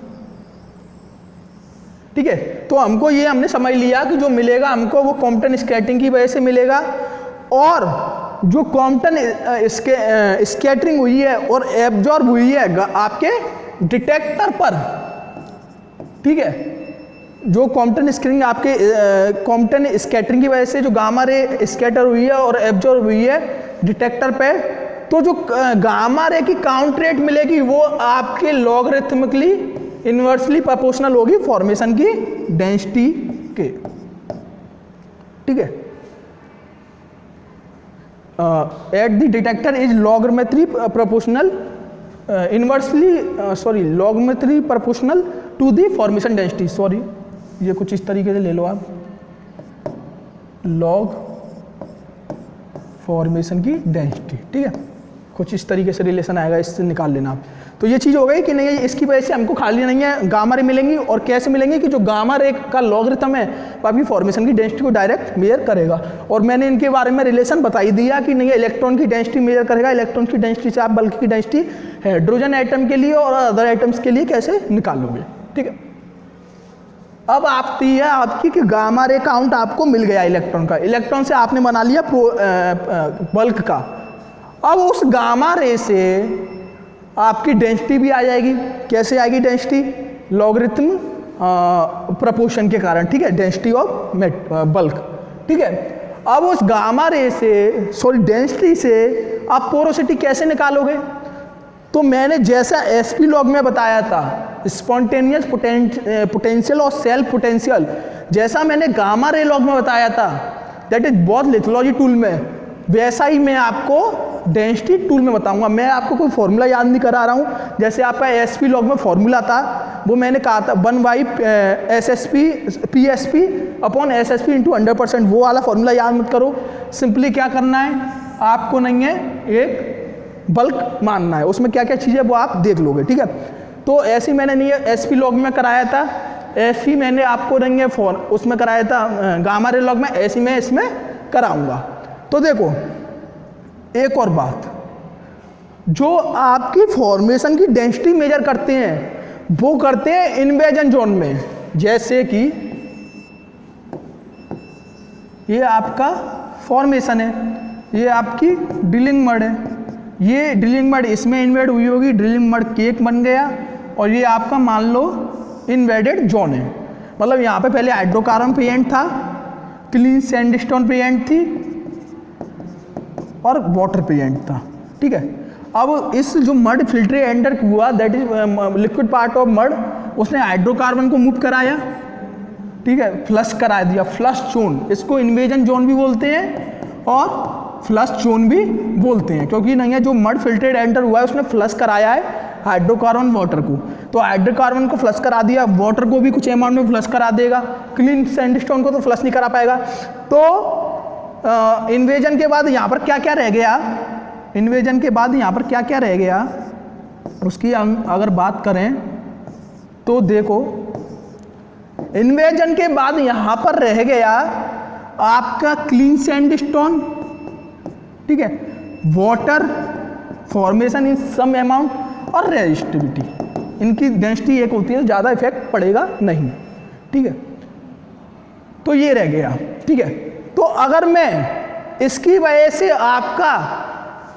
ठीक है। तो हमको ये हमने समझ लिया कि जो मिलेगा हमको वो कॉम्पटन स्कैटरिंग की वजह से मिलेगा, और जो कॉम्पटन स्कैटरिंग हुई है और एब्जॉर्ब हुई है आपके डिटेक्टर पर, ठीक है। जो कॉम्पटन स्कैटरिंग आपके कॉम्पटन स्कैटरिंग की वजह से जो गामा रे स्कैटर हुई है और एब्जॉर्ब हुई है डिटेक्टर पे, तो जो गामा रे की काउंट रेट मिलेगी वो आपके लॉगरिथमिकली इन्वर्सली प्रोपोर्शनल होगी फॉर्मेशन की डेंसिटी के, ठीक है। At the detector is logarithmically proportional logarithmically proportional to the formation density, sorry ये कुछ इस तरीके से ले लो आप, लॉग फॉर्मेशन की डेंसिटी, ठीक है। कुछ इस तरीके से रिलेशन आएगा, इससे निकाल लेना आप। तो ये चीज़ हो गई कि नहीं, इसकी वजह से हमको खाली नहीं है गामा रे मिलेंगी, और कैसे मिलेंगी कि जो गामा रे का लॉगरिथम है वो आपकी फॉर्मेशन की डेंसिटी को डायरेक्ट मेजर करेगा। और मैंने इनके बारे में रिलेशन बता ही दिया कि नहीं, इलेक्ट्रॉन की डेंसिटी मेजर करेगा, इलेक्ट्रॉन की डेंसिटी से आप बल्क की डेंसिटी हाइड्रोजन एटम के लिए और अदर एटम्स के लिए कैसे निकालोगे, ठीक है। अब आती है आपकी कि गामा रे काउंट आपको मिल गया इलेक्ट्रॉन का, इलेक्ट्रॉन से आपने बना लिया बल्क का। अब उस गामा रे से आपकी डेंसिटी भी आ जाएगी, कैसे आएगी डेंसिटी, लॉगरिथम प्रोपोर्शन के कारण, ठीक है, डेंसिटी ऑफ बल्क, ठीक है। अब उस गामा रे से डेंसिटी से आप पोरोसिटी कैसे निकालोगे, तो मैंने जैसा एसपी लॉग में बताया था, स्पॉन्टेनियस पोटेंशियल और सेल्फ पोटेंशियल, जैसा मैंने गामा रे लॉग में बताया था, that is both lithology tool में, वैसा ही मैं आपको डेंसिटी टूल में बताऊंगा। मैं आपको कोई फॉर्मूला याद नहीं करा रहा हूँ, जैसे आपका एसपी लॉग में फॉर्मूला था, वो मैंने कहा था 1/PSP अपॉन SSP इंटू 100%, वो वाला फॉर्मूला याद मत करो। सिंपली क्या करना है आपको, नहीं है एक बल्क मानना है, उसमें क्या क्या चीज़ें वो आप देख लोगे, ठीक है। तो ऐसी मैंने नहीं है एसपी लॉग में कराया था, ऐसी मैंने आपको नहीं है उसमें कराया था गामा रे लॉग में, ऐसी मैं इसमें कराऊंगा। तो देखो एक और बात, जो आपकी फॉर्मेशन की डेंसिटी मेजर करते हैं वो करते हैं इन्वेजन जोन में, जैसे कि ये आपका फॉर्मेशन है, ये आपकी ड्रिलिंग मड है, ये ड्रिलिंग मड इसमें इन्वेड हुई होगी, ड्रिलिंग मड केक बन गया, और ये आपका मान लो इन्वेडेड जोन है। मतलब यहाँ पे पहले हाइड्रोकार्बन प्रेजेंट था, क्लीन सैंडस्टोन प्रेजेंट थी और वाटर प्रेजेंट था, ठीक है। अब इस जो मड फिल्टर एंटर हुआ, that is liquid part of mud, उसने हाइड्रोकार्बन को मूव कराया, ठीक है, फ्लश करा दिया, फ्लश जोन, इसको इन्वेजन जोन भी बोलते हैं और फ्लश जोन भी बोलते हैं, क्योंकि नहीं है जो मड फिल्ट्रेट एंटर हुआ है उसने फ्लश कराया है हाइड्रोकार्बन वाटर को, तो हाइड्रोकार्बन को फ्लश करा दिया, वाटर को भी कुछ अमाउंट में फ्लश करा देगा, क्लीन सैंडस्टोन को तो फ्लश नहीं करा पाएगा। तो इन्वेजन के बाद यहाँ पर क्या क्या रह गया, इन्वेजन के बाद यहाँ पर क्या क्या रह गया उसकी अगर बात करें तो देखो, इन्वेजन के बाद यहाँ पर रह गया आपका क्लीन सैंडस्टोन, ठीक है, water formation in some amount और रेजिस्टिविटी, इनकी डेंसिटी एक होती है, ज़्यादा इफेक्ट पड़ेगा नहीं, ठीक है। तो ये रह गया, ठीक है। तो अगर मैं इसकी वजह से आपका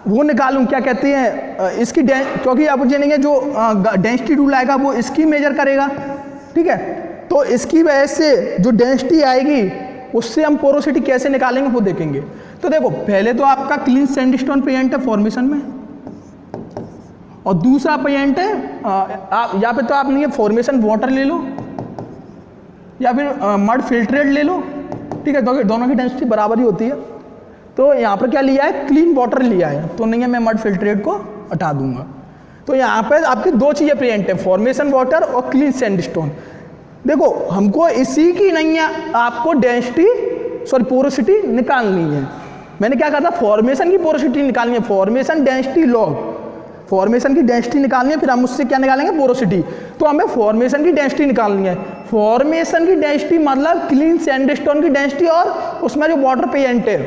वो निकालूं, क्या कहते हैं इसकी क्योंकि आप जानेंगे जो डेंसिटी टूल आएगा वो इसकी मेजर करेगा, ठीक है। तो इसकी वजह से जो डेंसिटी आएगी उससे हम पोरोसिटी कैसे निकालेंगे वो देखेंगे। तो देखो पहले तो आपका क्लीन सैंडस्टोन प्रेजेंट है फॉर्मेशन में, और दूसरा प्रेजेंट है या फिर तो आप नहीं फॉर्मेशन वाटर ले लो या फिर मड फिल्ट्रेट ले लो, ठीक है, दोनों की डेंसिटी बराबर ही होती है। तो यहाँ पर क्या लिया है, क्लीन वाटर लिया है, तो नहीं है मैं मड फिल्ट्रेट को हटा दूंगा। तो यहाँ पे आपकी दो चीज़ें प्रेजेंट है, फॉर्मेशन वाटर और क्लीन सैंडस्टोन। देखो हमको इसी की नहीं है, आपको डेंसिटी पोरोसिटी निकालनी है। मैंने क्या कहा था, फॉर्मेशन की पोरोसिटी निकालनी है, फॉर्मेशन डेंसिटी लॉग, फॉर्मेशन की डेंसिटी निकालनी है, फिर हम उससे क्या निकालेंगे, पोरोसिटी। तो हमें फॉर्मेशन की डेंसिटी निकालनी है। फॉर्मेशन की डेंसिटी मतलब क्लीन सैंडस्टोन की डेंसिटी और उसमें जो वाटर प्रेजेंट है,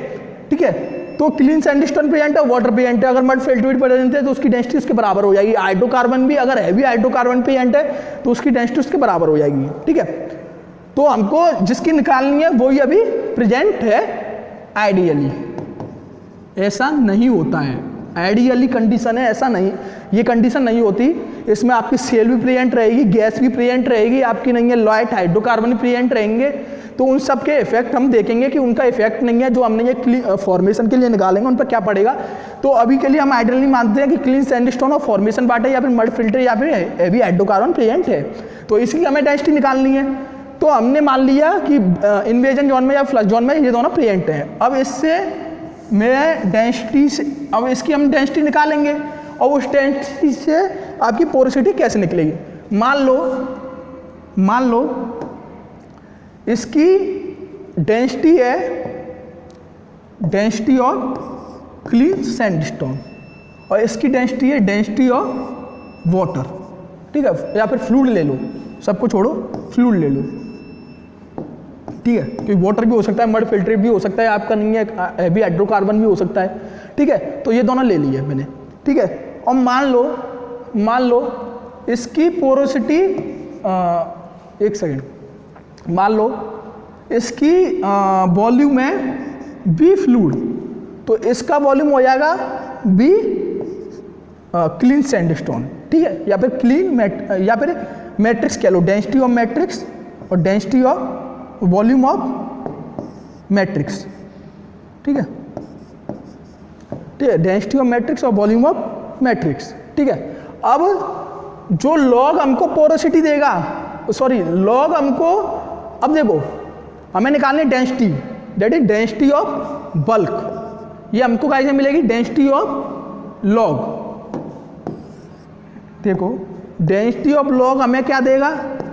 ठीक है। तो क्लीन सैंडस्टोन प्रेजेंट है, वाटर प्रेजेंट है, अगर मड फिल्ट्रेट प्रेजेंट है तो उसकी डेंसिटी उसके बराबर हो जाएगी। हाइड्रोकार्बन भी अगर हैवी हाइड्रोकार्बन प्रेजेंट है तो उसकी डेंसिटी उसके बराबर हो जाएगी, ठीक है। तो हमको जिसकी निकालनी है वही अभी प्रेजेंट है। आइडियली ऐसा नहीं होता है, आइडियली कंडीशन है, ऐसा नहीं, ये कंडीशन नहीं होती। इसमें आपकी सेल भी प्रेजेंट रहेगी, गैस भी प्रेजेंट रहेगी, आपकी नहीं है लाइट हाइड्रोकार्बन भी प्रेजेंट रहेंगे। तो उन सब के इफेक्ट हम देखेंगे कि उनका इफेक्ट नहीं है जो हमने ये फॉर्मेशन के लिए निकालेंगे उन पर क्या पड़ेगा। तो अभी के लिए हम आइडियली मानते हैं कि क्लीन सैंडस्टोन और फॉर्मेशन वाटर या फिर मड फिल्टर या फिर हैवी हाइड्रोकार्बन प्रेजेंट है, तो इसकी हमें डेंसिटी निकालनी है। तो हमने मान लिया कि इन्वेजन जोन में या फ्लक्स जोन में ये दोनों प्रेजेंट हैं। अब इससे मैं डेंसिटी से, अब इसकी हम डेंसिटी निकालेंगे और उस डेंसिटी से आपकी पोरोसिटी कैसे निकलेगी। मान लो इसकी डेंसिटी है डेंसिटी ऑफ क्लीन सैंडस्टोन और इसकी डेंसिटी है डेंसिटी ऑफ वाटर, ठीक है, या फिर फ्लूइड ले लो, सबको छोड़ो फ्लूइड ले लो, ठीक है, क्योंकि वाटर भी हो सकता है, मड फिल्ट्रेट भी हो सकता है, आपका नहीं है हैवी हाइड्रोकार्बन भी हो सकता है, ठीक है। तो ये दोनों ले लिए मैंने, ठीक है। और मान लो इसकी पोरोसिटी, एक सेकेंड, मान लो इसकी वॉल्यूम है बी फ्लूइड, तो इसका वॉल्यूम हो जाएगा बी क्लीन सैंडस्टोन, ठीक है, या फिर क्लीन या फिर मैट्रिक्स कह लो, डेंसिटी ऑफ मैट्रिक्स और density of volume of matrix, ठीक है, डेंसिटी ऑफ मैट्रिक्स और वॉल्यूम ऑफ मैट्रिक्स, ठीक है। अब जो लॉग हमको पोरोसिटी देगा, सॉरी लॉग हमको, अब देखो हमें निकालनी है density, that is density of bulk, ये हमको कैसे मिलेगी, डेंसिटी ऑफ लॉग। देखो डेंसिटी ऑफ लॉग हमें क्या देगा,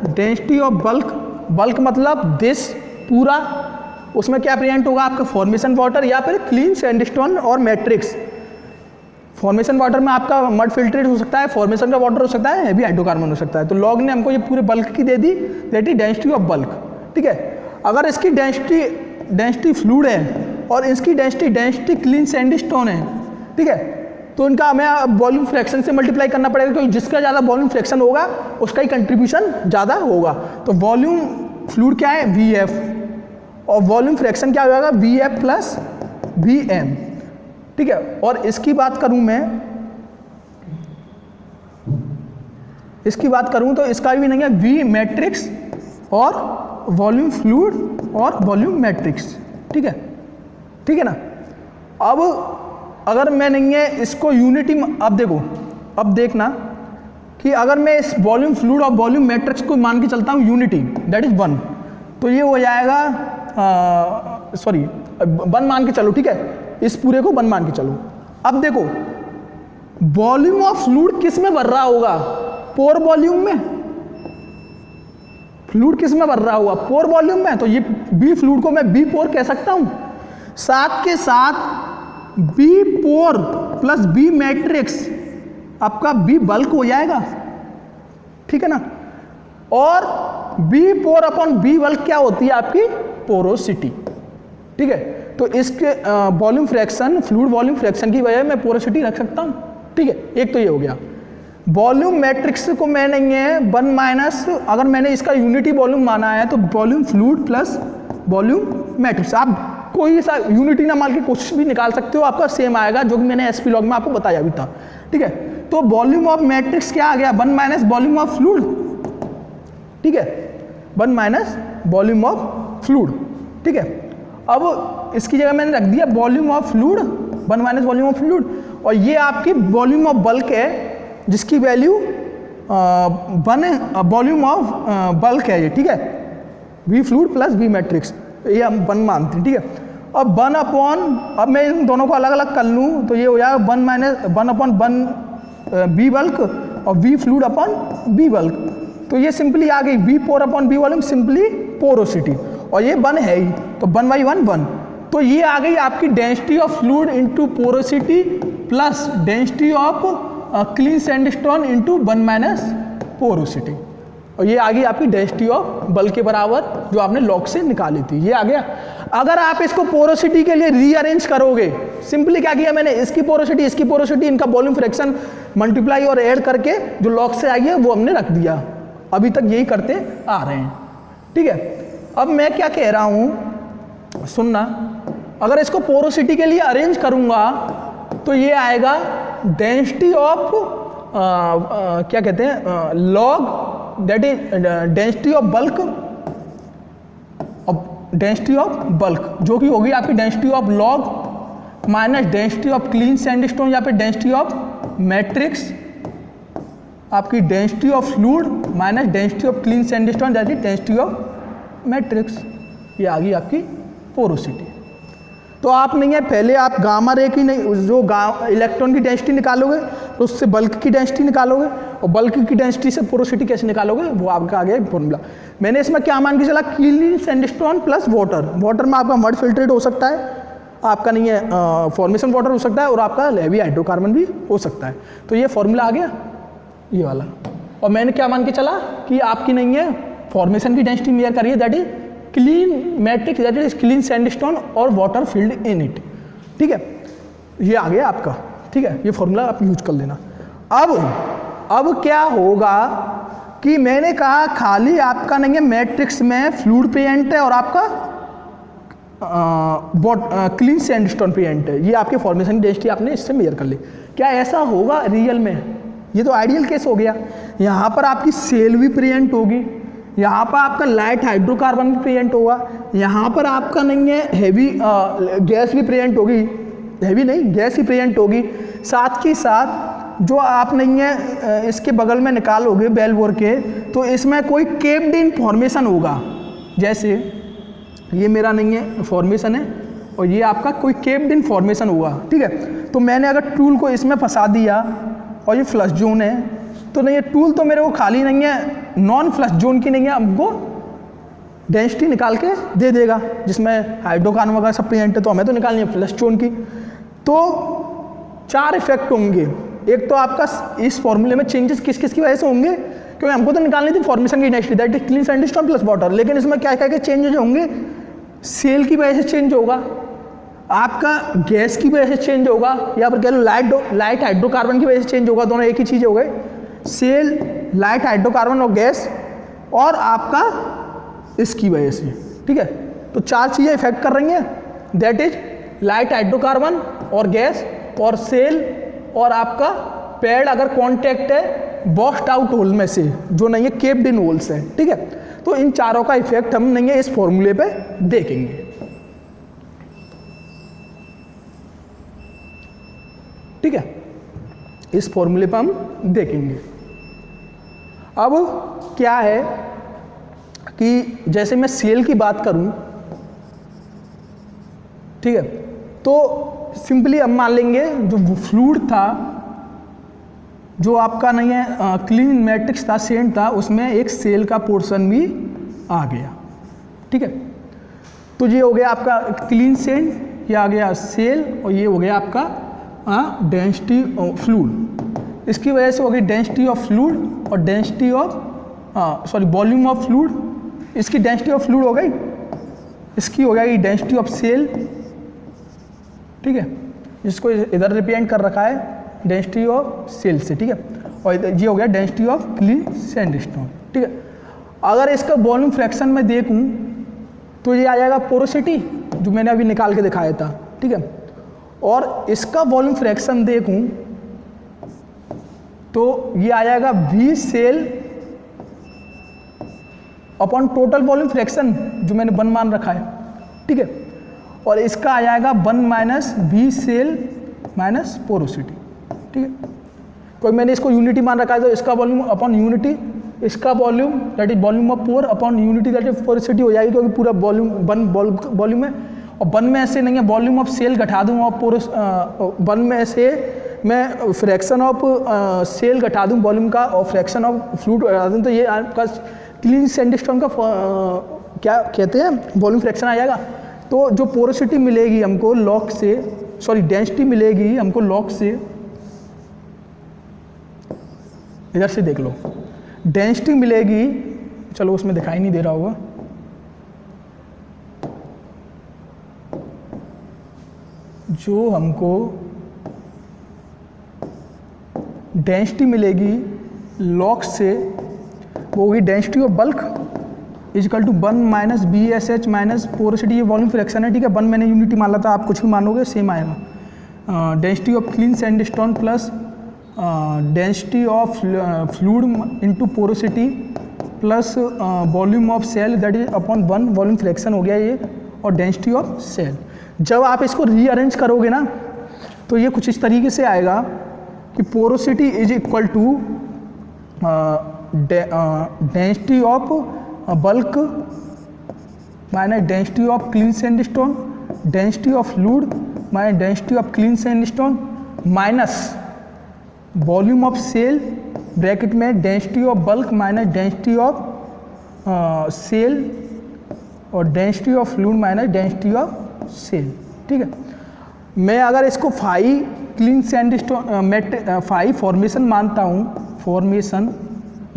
डेंसिटी ऑफ बल्क, बल्क मतलब दिस पूरा, उसमें क्या प्रेजेंट होगा आपका फॉर्मेशन वाटर या फिर क्लीन सैंडस्टोन और मैट्रिक्स। फॉर्मेशन वाटर में आपका मड फिल्ट्रेट हो सकता है, फॉर्मेशन का वाटर हो सकता है, हैवी हाइड्रोकार्बन हो सकता है। तो लॉग ने हमको ये पूरे बल्क की दे दी, that is density of bulk, ठीक है। अगर इसकी डेंसिटी फ्लूइड है और इसकी डेंसिटी क्लीन सैंडस्टोन है, ठीक है, तो इनका हमें वॉल्यूम फ्रैक्शन से मल्टीप्लाई करना पड़ेगा, क्योंकि जिसका ज़्यादा वॉल्यूम फ्रैक्शन होगा उसका ही कंट्रीब्यूशन ज़्यादा होगा। तो वॉल्यूम फ्लूइड क्या है, वी एफ, और वॉल्यूम फ्रैक्शन क्या हो जाएगा, V F plus V M, ठीक है। और इसकी बात करूं मैं, इसकी बात करूं तो इसका भी नहीं है, वी मैट्रिक्स और वॉल्यूम फ्लूइड और वॉल्यूम मैट्रिक्स, ठीक है, ठीक है ना। अब अगर मैं नहीं है इसको यूनिटी, अब देखो, अब देखना कि अगर मैं इस वॉल्यूम फ्लूइड और वॉल्यूम मैट्रिक्स को मान के चलता हूँ यूनिटी, दैट इज 1, तो ये हो जाएगा, सॉरी 1 मान के चलो, ठीक है, इस पूरे को 1 मान के चलो। अब देखो वॉल्यूम ऑफ फ्लूइड किस में भर रहा होगा, पोर वॉल्यूम में, फ्लूइड किस में भर रहा होगा, पोर वॉल्यूम में, तो ये बी फ्लूइड को मैं बी पोर कह सकता हूं। साथ के साथ बी पोर प्लस बी मैट्रिक्स आपका बी बल्क हो जाएगा, ठीक है ना। और बी पोर अपॉन बी बल्क क्या होती है, आपकी पोरोसिटी, ठीक है। तो इसके volume fraction, fluid volume fraction की वजह मैं पोरोसिटी रख सकता हूं, ठीक है। एक तो ये हो गया। वॉल्यूम मैट्रिक्स को मैं नहीं है 1 माइनस, अगर मैंने इसका यूनिटी वॉल्यूम माना है तो volume fluid plus volume matrix, आप कोई सा यूनिटी ना मान के कुछ भी निकाल सकते हो, आपका सेम आएगा, जो कि मैंने एसपी लॉग में आपको बताया भी था, ठीक है। तो वॉल्यूम ऑफ मैट्रिक्स क्या आ गया, 1 माइनस वॉल्यूम ऑफ फ्लूइड, ठीक है, 1 माइनस वॉल्यूम ऑफ फ्लूइड, ठीक है। अब इसकी जगह मैंने रख दिया volume of fluid, 1 minus volume of fluid, और ये आपकी वॉल्यूम ऑफ बल्क है जिसकी वैल्यू 1 वॉल्यूम ऑफ बल्क है ये, ठीक है, V fluid plus V matrix, ये हम 1 मानते हैं, ठीक है। अब 1 अपॉन, अब मैं इन दोनों को अलग अलग कर लूँ तो ये हो जाएगा 1 माइनस 1 अपॉन 1 बी बल्क और V fluid upon V bulk. तो ये सिंपली आ गई V pore upon V volume, simply porosity, और ये 1 है ही तो 1/1 1। तो ये आ गई आपकी density of fluid into porosity plus density of clean sandstone into 1 - porosity, और ये आ गई आपकी डेंसिटी ऑफ बल्क के बराबर जो आपने लॉग से निकाली थी, ये आ गया। अगर आप इसको पोरोसिटी के लिए रीअरेंज करोगे, सिंपली क्या किया मैंने, इसकी पोरोसिटी इनका वॉल्यूम फ्रैक्शन मल्टीप्लाई और ऐड करके जो लॉग से आई है वो हमने रख दिया। अभी तक यही करते आ रहे हैं, ठीक है। अब मैं क्या कह रहा हूं, सुनना, अगर इसको पोरोसिटी के लिए अरेंज करूंगा तो ये आएगा डेंसिटी ऑफ क्या कहते हैं, log, that is density of bulk, density of bulk जो कि होगी आपकी density of log minus density of clean sandstone या फिर डेंसिटी ऑफ मैट्रिक्स, आपकी density of fluid minus density of clean sandstone that is density of matrix, ये आ गई आपकी पोरोसिटी। तो आप नहीं है, पहले आप गामा रे की नहीं, जो इलेक्ट्रॉन की डेंसिटी निकालोगे तो उससे बल्क की डेंसिटी निकालोगे, और बल्क की डेंसिटी से पोरोसिटी कैसे निकालोगे वो आपका आ गया फॉर्मूला। मैंने इसमें क्या मान के चला, clean sandstone plus water, water में आपका मड फिल्ट्रेट हो सकता है, आपका नहीं है फॉर्मेशन वाटर हो सकता है, और आपका हैवी हाइड्रोकार्बन भी हो सकता है। तो ये फॉर्मूला आ गया ये वाला। और मैंने क्या मान के चला कि आपकी नहीं है फॉर्मेशन की डेंसिटी मेजर करिए, that is clean matrix, that is clean sandstone और वाटर फिल्ड इन इट, ठीक है। ये आ गया आपका, ठीक है, ये फॉर्मूला आप यूज कर लेना। अब क्या होगा कि मैंने कहा खाली आपका नहीं है मैट्रिक्स में फ्लूइड प्रेजेंट है और आपका क्लीन सैंडस्टोन प्रेजेंट है, ये आपके फॉर्मेशन की डेंसिटी आपने इससे मेजर कर ली। क्या ऐसा होगा रियल में? ये तो आइडियल केस हो गया। यहाँ पर आपकी सेल भी प्रेजेंट होगी, यहाँ पर आपका लाइट हाइड्रोकार्बन भी प्रेजेंट होगा, यहाँ पर आपका नहीं है हैवी गैस भी प्रेजेंट होगी, हैवी नहीं गैस ही प्रेजेंट होगी। साथ ही साथ जो आप नहीं है इसके बगल में निकालोगे बेल बोर के, तो इसमें कोई केप्ड इन फॉर्मेशन होगा, जैसे ये मेरा नहीं है फॉर्मेशन है और ये आपका कोई केप्ड इन फॉर्मेशन होगा, ठीक है। तो मैंने अगर टूल को इसमें फंसा दिया और ये फ्लश जोन है, तो नहीं ये टूल तो मेरे को खाली नहीं है नॉन फ्लश जोन की नहीं है, हमको डेंसिटी निकाल के दे देगा, जिसमें हाइड्रोकार्बन वगैरह सब प्रेजेंट है, तो हमें तो निकालनी है फ्लश जोन की। तो 4 इफेक्ट होंगे। एक तो आपका इस फॉर्मूले में चेंजेस किस किस की वजह से होंगे, क्योंकि हमको तो निकालनी थी फॉर्मेशन की density that is clean sandstone plus water, लेकिन इसमें क्या क्या चेंजेस होंगे, सेल की वजह से चेंज होगा, आपका गैस की वजह से चेंज होगा, या फिर कह लो लाइट हाइड्रोकार्बन की वजह से चेंज होगा, दोनों एक ही चीज़ हो गए, सेल लाइट हाइड्रोकार्बन और गैस, और आपका इसकी वजह से, ठीक है। तो 4 चीज़ें इफेक्ट कर रही हैं, दैट इज लाइट हाइड्रोकार्बन और गैस और सेल, और आपका पैड अगर कॉन्टैक्ट है बॉक्स्ड आउट होल में से, जो नहीं है केप्ड इन होल्स है, ठीक है। तो इन चारों का इफेक्ट हम नहीं है इस फॉर्मूले पे देखेंगे। ठीक है, इस फॉर्मूले पर हम देखेंगे। अब क्या है कि जैसे मैं सेल की बात करूं, ठीक है, तो सिंपली हम मान लेंगे जो फ्लूइड था, जो आपका नहीं है क्लीन मैट्रिक्स था, सेंट था, उसमें एक सेल का पोर्शन भी आ गया, ठीक है। तो ये हो गया आपका क्लीन सेंट, ये आ गया सेल, और ये हो गया आपका डेंसिटी ऑफ फ्लूइड। इसकी वजह से हो गई डेंसिटी ऑफ फ्लूइड और density of volume of fluid. इसकी डेंसिटी ऑफ फ्लूइड हो गई, इसकी हो गई डेंसिटी ऑफ सेल, ठीक है, जिसको इधर रिप्रेजेंट कर रखा है डेंसिटी ऑफ सेल से, ठीक है। और ये हो गया डेंसिटी ऑफ क्लीन सैंडस्टोन, ठीक है। अगर इसका वॉल्यूम फ्रैक्शन में देखूं तो ये आ जाएगा पोरोसिटी, जो मैंने अभी निकाल के दिखाया था, ठीक है। और इसका वॉल्यूम फ्रैक्शन देखूं तो ये आ जाएगा V shale upon total volume fraction, जो मैंने 1 मान रखा है, ठीक है। और इसका आ जाएगा 1 minus V shale minus porosity, ठीक है। कोई मैंने इसको यूनिटी मान रखा है, तो इसका वॉल्यूम अपॉन यूनिटी, इसका volume that is volume of pore upon unity that is porosity हो जाएगी, क्योंकि पूरा वॉल्यूम 1 वॉल्यूम है। और 1 में से नहीं है वॉल्यूम ऑफ सेल घटा दूँ और 1 में से मैं फ्रैक्शन ऑफ सेल घटा दूं वॉल्यूम का और फ्रैक्शन ऑफ फ्लूइड घटा दूं तो ये आपका क्लीन सैंडस्टोन का क्या कहते हैं वॉल्यूम फ्रैक्शन आ जाएगा। तो जो पोरोसिटी मिलेगी हमको लॉक से, सॉरी डेंसिटी मिलेगी हमको लॉक से, इधर से देख लो, डेंसिटी मिलेगी, चलो उसमें दिखाई नहीं दे रहा होगा, जो हमको डेंसिटी मिलेगी लॉक से वो होगी density of bulk equal to 1 minus B S H minus porosity, ये वॉल्यूम फ्रैक्शन है, ठीक है। 1 मैंने यूनिटी मान लिया था, आप कुछ भी मानोगे सेम आएगा। Density of clean sandstone plus density of fluid into porosity plus volume of shale that is upon 1 volume fraction हो गया ये, और डेंसिटी ऑफ सेल। जब आप इसको रीअरेंज करोगे ना तो ये कुछ इस तरीके से आएगा कि porosity is equal to density of bulk minus density of clean sandstone, density of fluid minus density of clean sandstone minus volume of shale bracket में density of bulk minus density of shale और density of fluid minus density of shale, ठीक है। मैं अगर इसको phi clean sandstone phi formation मानता हूँ, formation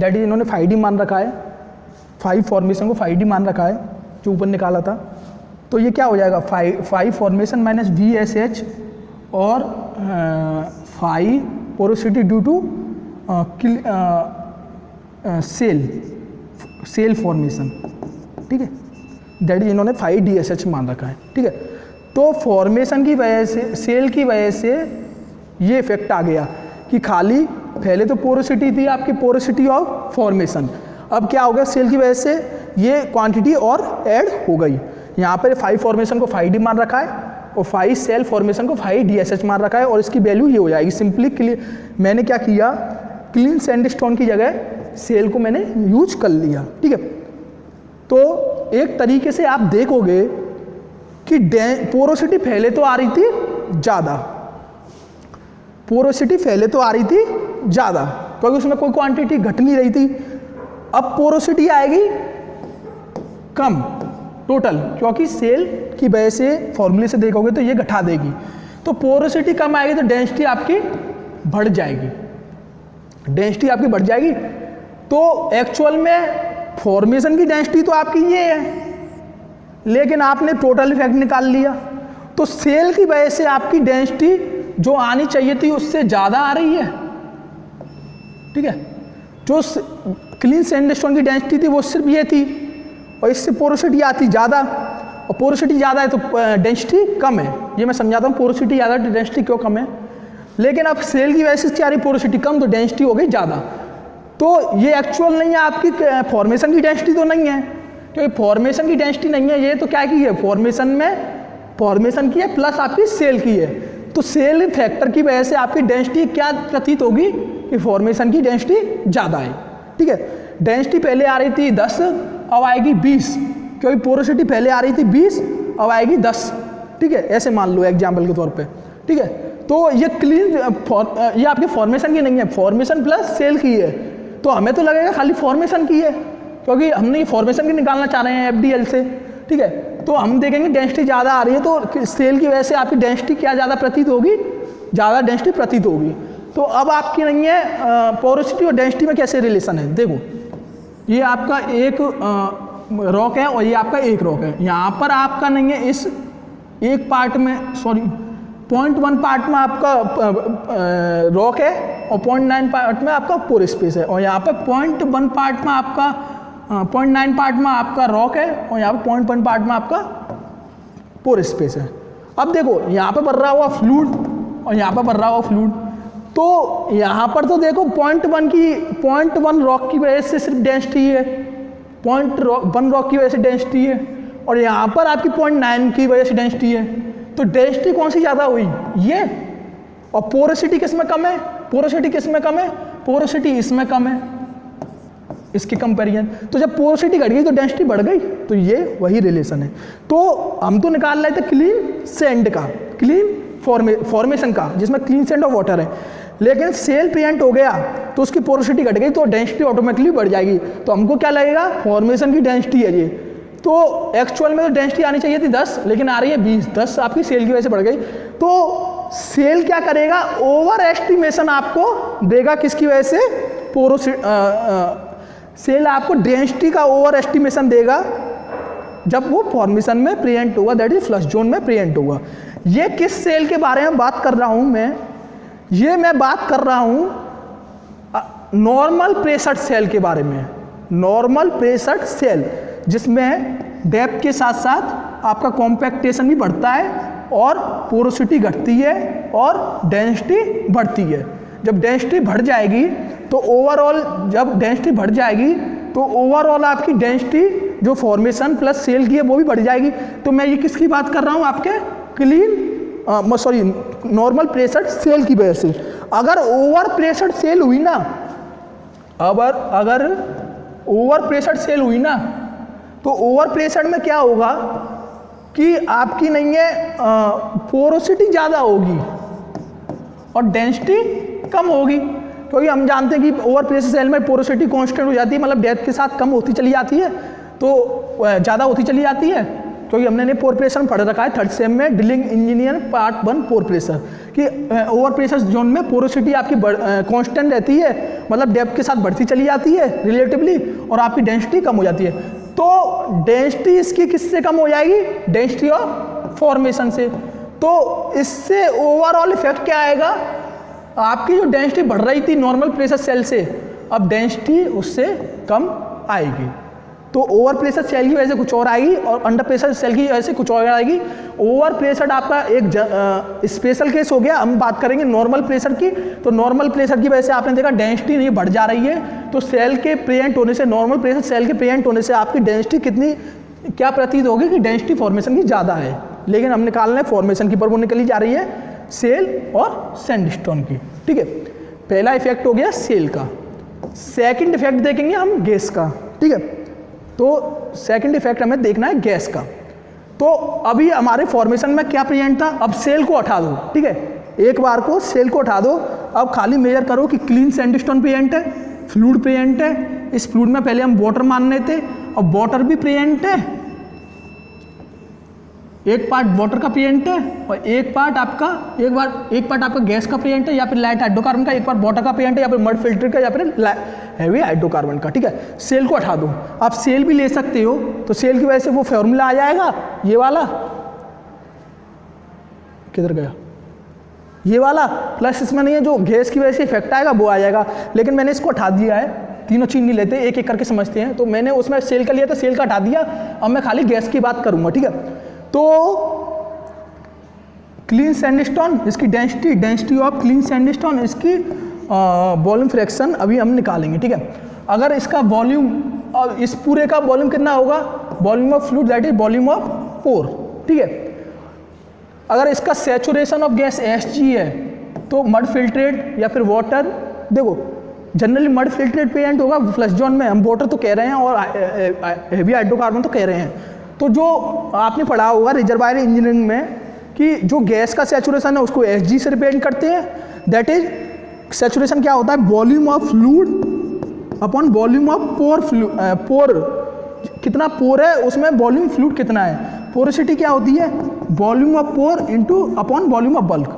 that is इन्होंने 5D मान रखा है, 5 फॉर्मेशन को 5D मान रखा है जो ऊपर निकाला था, तो ये क्या हो जाएगा 5 फॉर्मेशन माइनस VSH और 5 porosity due to shale formation, ठीक है, दैट इज इन्होंने 5DSH मान रखा है, ठीक है। तो फॉर्मेशन की वजह से, सेल की वजह से ये इफेक्ट आ गया कि खाली पहले तो पोरोसिटी थी आपकी, पोरोसिटी ऑफ फॉर्मेशन, अब क्या हो गया सेल की वजह से ये क्वांटिटी और ऐड हो गई। यहाँ पर 5 फॉर्मेशन को 5D मान रखा है और 5 सेल फॉर्मेशन को 5DSH मान रखा है, और इसकी वैल्यू ये हो जाएगी सिंपली। मैंने क्या किया, क्लीन सैंडस्टोन की जगह सेल को मैंने यूज कर लिया, ठीक है। तो एक तरीके से आप देखोगे कि पोरोसिटी पहले तो आ रही थी ज़्यादा, पोरोसिटी पहले तो आ रही थी ज़्यादा क्योंकि उसमें कोई क्वांटिटी घट नहीं रही थी। अब पोरोसिटी आएगी कम टोटल, क्योंकि सेल की वजह से फॉर्मूले से देखोगे तो ये घटा देगी, तो पोरोसिटी कम आएगी तो डेंसिटी आपकी बढ़ जाएगी, डेंसिटी आपकी बढ़ जाएगी। तो एक्चुअल में फॉर्मेशन की डेंसिटी तो आपकी ये है, लेकिन आपने टोटल इफेक्ट निकाल लिया, तो सेल की वजह से आपकी डेंसिटी जो आनी चाहिए थी उससे ज़्यादा आ रही है, ठीक है। जो क्लीन सैंडस्टोन की डेंसिटी थी वो सिर्फ ये थी, और इससे पोरोसिटी आती ज़्यादा, और पोरोसिटी ज़्यादा है तो डेंसिटी कम है। ये मैं समझाता हूँ पोरोसिटी ज़्यादा तो डेंसिटी क्यों कम है, लेकिन अब सेल की वजह से क्या रही पोरोसिटी कम तो डेंसिटी हो गई ज़्यादा। तो ये एक्चुअल नहीं है आपकी फॉर्मेशन की डेंसिटी तो नहीं है, क्योंकि फॉर्मेशन की डेंसिटी नहीं है, ये तो क्या की है फॉर्मेशन में, फॉर्मेशन की है प्लस आपकी सेल की है, तो सेल फैक्टर की वजह से आपकी डेंसिटी क्या प्रतीत होगी कि फॉर्मेशन की डेंसिटी ज़्यादा है, ठीक है। डेंसिटी पहले आ रही थी 10, अब आएगी 20, क्योंकि पोरोसिटी पहले आ रही थी 20, अब आएगी 10, ठीक है, ऐसे मान लो एग्जाम्पल के तौर पे, ठीक है। तो ये क्लीन ये आपकी फॉर्मेशन की नहीं है, फॉर्मेशन प्लस सेल की है, तो हमें तो लगेगा खाली फॉर्मेशन की है, क्योंकि हमने ये फॉर्मेशन की निकालना चाह रहे हैं FDL से, ठीक है। तो हम देखेंगे डेंसिटी ज़्यादा आ रही है, तो सेल की वजह से आपकी डेंसिटी क्या ज़्यादा प्रतीत होगी, ज़्यादा डेंसिटी प्रतीत होगी। तो अब आपकी नहीं है पोरोसिटी और डेंसिटी में कैसे रिलेशन है, देखो ये आपका एक रॉक है और ये आपका एक रॉक है, यहाँ पर आपका नहीं है इस एक पार्ट में, सॉरी 0.1 पार्ट में आपका रॉक है और 0.9 पार्ट में आपका पोर स्पेस है, और यहाँ पर 0.1 पार्ट में आपका 0.9 पार्ट में आपका रॉक है और यहाँ पर 0.1 पार्ट में आपका पोर स्पेस है। अब देखो यहाँ पर बढ़ रहा हुआ फ्लूइड और यहाँ पर बढ़ रहा हुआ फ्लूइड, तो यहाँ पर तो देखो 0.1 रॉक की वजह से सिर्फ डेंसिटी है, 0.1 रॉक की वजह से डेंसिटी है, और यहाँ पर आपकी 0.9 की वजह से डेंसिटी है, तो डेंसिटी कौन सी ज़्यादा हुई ये, और पोरोसिटी किस में कम है, पोरोसिटी किस में कम है, पोरोसिटी इसमें कम है इसके कंपैरिजन। तो जब पोरोसिटी घट गई तो डेंसिटी बढ़ गई, तो ये वही रिलेशन है। तो हम तो निकाल रहे थे क्लीन सैंड का, क्लीन फॉर्मेशन का, जिसमें क्लीन सेंड ऑफ वाटर है। लेकिन सेल प्रेजेंट हो गया तो उसकी पोरोसिटी घट गई तो डेंसिटी ऑटोमेटिकली बढ़ जाएगी। तो हमको क्या लगेगा, फॉर्मेशन की डेंसिटी है ये। तो एक्चुअल में तो डेंसिटी आनी चाहिए थी 10, लेकिन आ रही है 20। 10 आपकी सेल की वजह से बढ़ गई। तो सेल क्या करेगा, ओवर एस्टिमेशन आपको देगा, किसकी वजह से, सेल आपको डेंसिटी का ओवर एस्टिमेशन देगा जब वो फॉर्मेशन में प्रेजेंट होगा, दैट इज फ्लश जोन में प्रेजेंट होगा। ये किस सेल के बारे में बात कर रहा हूं मैं बात कर रहा हूं नॉर्मल प्रेशर सेल के बारे में। नॉर्मल प्रेशर सेल जिसमें डेप्थ के साथ साथ आपका कॉम्पैक्टेशन भी बढ़ता है और पोरोसिटी घटती है और डेंसिटी बढ़ती है। जब डेंसिटी बढ़ जाएगी तो ओवरऑल, जब डेंसिटी बढ़ जाएगी तो ओवरऑल आपकी डेंसिटी जो फॉर्मेशन प्लस सेल की है वो भी बढ़ जाएगी। तो मैं ये किसकी बात कर रहा हूँ, आपके नॉर्मल प्रेशर सेल की वजह से। अगर ओवर प्रेशर सेल हुई ना, अगर ओवर प्रेशर सेल हुई ना, तो ओवर प्रेशर में क्या होगा कि आपकी नहीं है पोरोसिटी ज़्यादा होगी और डेंसिटी कम होगी। क्योंकि हम जानते हैं कि ओवर प्रेशर सेल में पोरोसिटी कांस्टेंट हो जाती है, मतलब डेप्थ के साथ कम होती चली जाती है, तो ज़्यादा होती चली जाती है। क्योंकि हमने पोर प्रेशर में पढ़ रखा है 3rd सेम में drilling engineer part 1 pore pressure, कि ओवर प्रेशर जोन में पोरोसिटी आपकी कांस्टेंट रहती है, मतलब डेप्थ के साथ बढ़ती चली जाती है रिलेटिवली, और आपकी डेंसिटी कम हो जाती है। तो डेंसिटी इसकी किससे कम हो जाएगी, डेंसिटी ऑफ फॉर्मेशन से। तो इससे ओवरऑल इफेक्ट क्या आएगा, आपकी जो डेंसिटी बढ़ रही थी नॉर्मल प्रेशर सेल से, अब डेंसिटी उससे कम आएगी। तो ओवर प्रेशर सेल की वजह से कुछ और आएगी और अंडर प्रेशर सेल की वजह से कुछ और आएगी। ओवर प्रेशर आपका एक स्पेशल केस हो गया। हम बात करेंगे नॉर्मल प्रेशर की। तो नॉर्मल प्रेशर की वजह से आपने देखा डेंसिटी नहीं बढ़ जा रही है, तो सेल के प्रेजेंट होने से, नॉर्मल प्रेशर सेल के प्रेजेंट होने से आपकी डेंसिटी कितनी, क्या प्रतीत होगी कि डेंसिटी फॉर्मेशन की ज़्यादा है। लेकिन हम निकालना है फॉर्मेशन की, पर वो निकली जा रही है सेल और सैंडस्टोन की। ठीक है, पहला इफेक्ट हो गया सेल का। सेकंड इफेक्ट देखेंगे हम गैस का। ठीक है, तो सेकंड इफेक्ट हमें देखना है गैस का। तो अभी हमारे फॉर्मेशन में क्या प्रेजेंट था, अब सेल को हटा दो। ठीक है, एक बार को सेल को हटा दो, अब खाली मेजर करो कि क्लीन सैंडस्टोन प्रेजेंट है, फ्लूइड प्रेजेंट है। इस फ्लूइड में पहले हम वाटर मान रहे थे, अब वाटर भी प्रेजेंट है, एक पार्ट वाटर का प्रेजेंट है और एक पार्ट आपका गैस का प्रेजेंट है, या फिर लाइट हाइड्रोकार्बन का, एक पार्ट वाटर का प्रेजेंट है, या फिर मड फिल्टर का, या फिर हैवी हाइड्रोकार्बन का। ठीक है, सेल को हटा दो। आप सेल भी ले सकते हो, तो सेल की वजह से वो फॉर्मूला आ जाएगा, ये वाला किधर गया, ये वाला, प्लस इसमें नहीं है जो गैस की वजह से इफेक्ट आएगा वो आ जाएगा। लेकिन मैंने इसको हटा दिया है, तीनों चीज नहीं लेते, एक एक करके समझते हैं। तो मैंने उसमें सेल का लिया था, सेल का हटा दिया, अब मैं खाली गैस की बात करूंगा। ठीक है, तो क्लीन सैंडस्टोन, इसकी डेंसिटी ऑफ क्लीन सैंडस्टोन, इसकी वॉल्यूम फ्रैक्शन अभी हम निकालेंगे। ठीक है, अगर इसका वॉल्यूम, इस पूरे का वॉल्यूम कितना होगा, volume of fluid that is volume of pore. ठीक है, अगर इसका सैचुरेशन ऑफ गैस Sg है तो मड फिल्ट्रेट या फिर वाटर, देखो जनरली मड फिल्ट्रेट प्रेजेंट होगा फ्लश जोन में, हम वाटर तो कह रहे हैं और हेवी हाइड्रोकार्बन तो कह रहे हैं। तो जो आपने पढ़ा होगा रिजर्वायर इंजीनियरिंग में कि जो गैस का सैचुरेशन है उसको Sg से रिप्रेजेंट करते हैं, दैट इज सैचुरेशन क्या होता है, volume of fluid upon volume of pore, कितना पोर है उसमें वॉल्यूम फ्लूइड कितना है। पोरोसिटी क्या होती है, volume of pore into upon volume of bulk.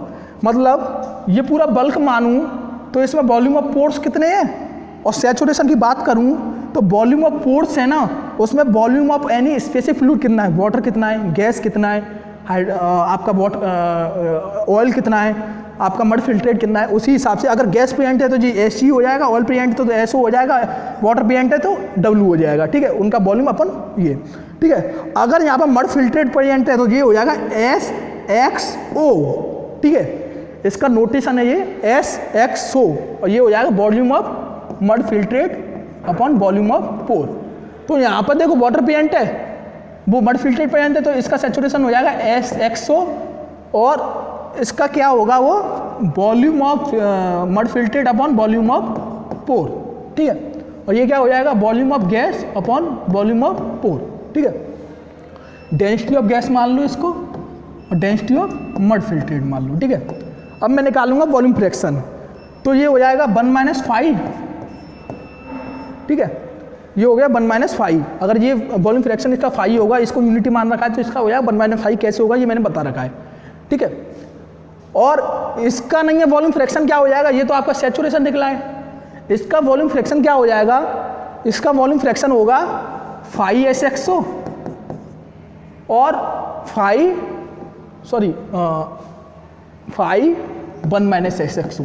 मतलब ये पूरा बल्क मानूं तो इसमें वॉल्यूम ऑफ पोर्स कितने हैं, और सैचुरेशन की बात करूं तो वॉल्यूम ऑफ पोर्स है ना, उसमें volume of any specific fluid कितना है, वाटर कितना है, गैस कितना है, आपका ऑयल कितना है, आपका मड फिल्ट्रेट कितना है, उसी हिसाब से। अगर गैस प्रेजेंट है तो जी Sg हो जाएगा, ऑयल प्रेजेंट है तो SO हो जाएगा, वाटर प्रेजेंट है तो W हो जाएगा। ठीक है, उनका वॉल्यूम अपन ये। ठीक है, अगर यहाँ पर मड फिल्ट्रेट प्रेजेंट है तो ये हो जाएगा SXO। ठीक है, इसका नोटेशन है ये SXO, और ये हो जाएगा volume of mud filtrate upon volume of pore. तो यहाँ पर देखो वाटर प्रेजेंट है, वो मड फिल्ट्रेट प्रेजेंट है, तो इसका सैचुरेशन हो जाएगा SXO, और इसका क्या होगा वो volume of mud filtrate upon volume of pore. ठीक है, और ये क्या हो जाएगा volume of gas upon volume of pore. ठीक है, डेंसिटी ऑफ गैस मान लो इसको, और डेंसिटी ऑफ मड फिल्ट्रेट मान लो, ठीक है। अब मैं निकालूंगा वॉल्यूम फ्रैक्शन, तो ये हो जाएगा 1 - 5, ठीक है, ये हो गया 1 - 5। अगर ये वॉल्यूम फ्रैक्शन इसका 5 होगा, इसको यूनिटी मान रखा है, तो इसका हो जाएगा 1 - 5। कैसे होगा ये मैंने बता रखा है, ठीक है। और इसका नहीं है वॉल्यूम फ्रैक्शन, क्या हो जाएगा, ये तो आपका सैचुरेशन निकला है, इसका वॉल्यूम फ्रैक्शन क्या हो जाएगा, इसका वॉल्यूम फ्रैक्शन होगा 5SXO और 5 1 - SXO।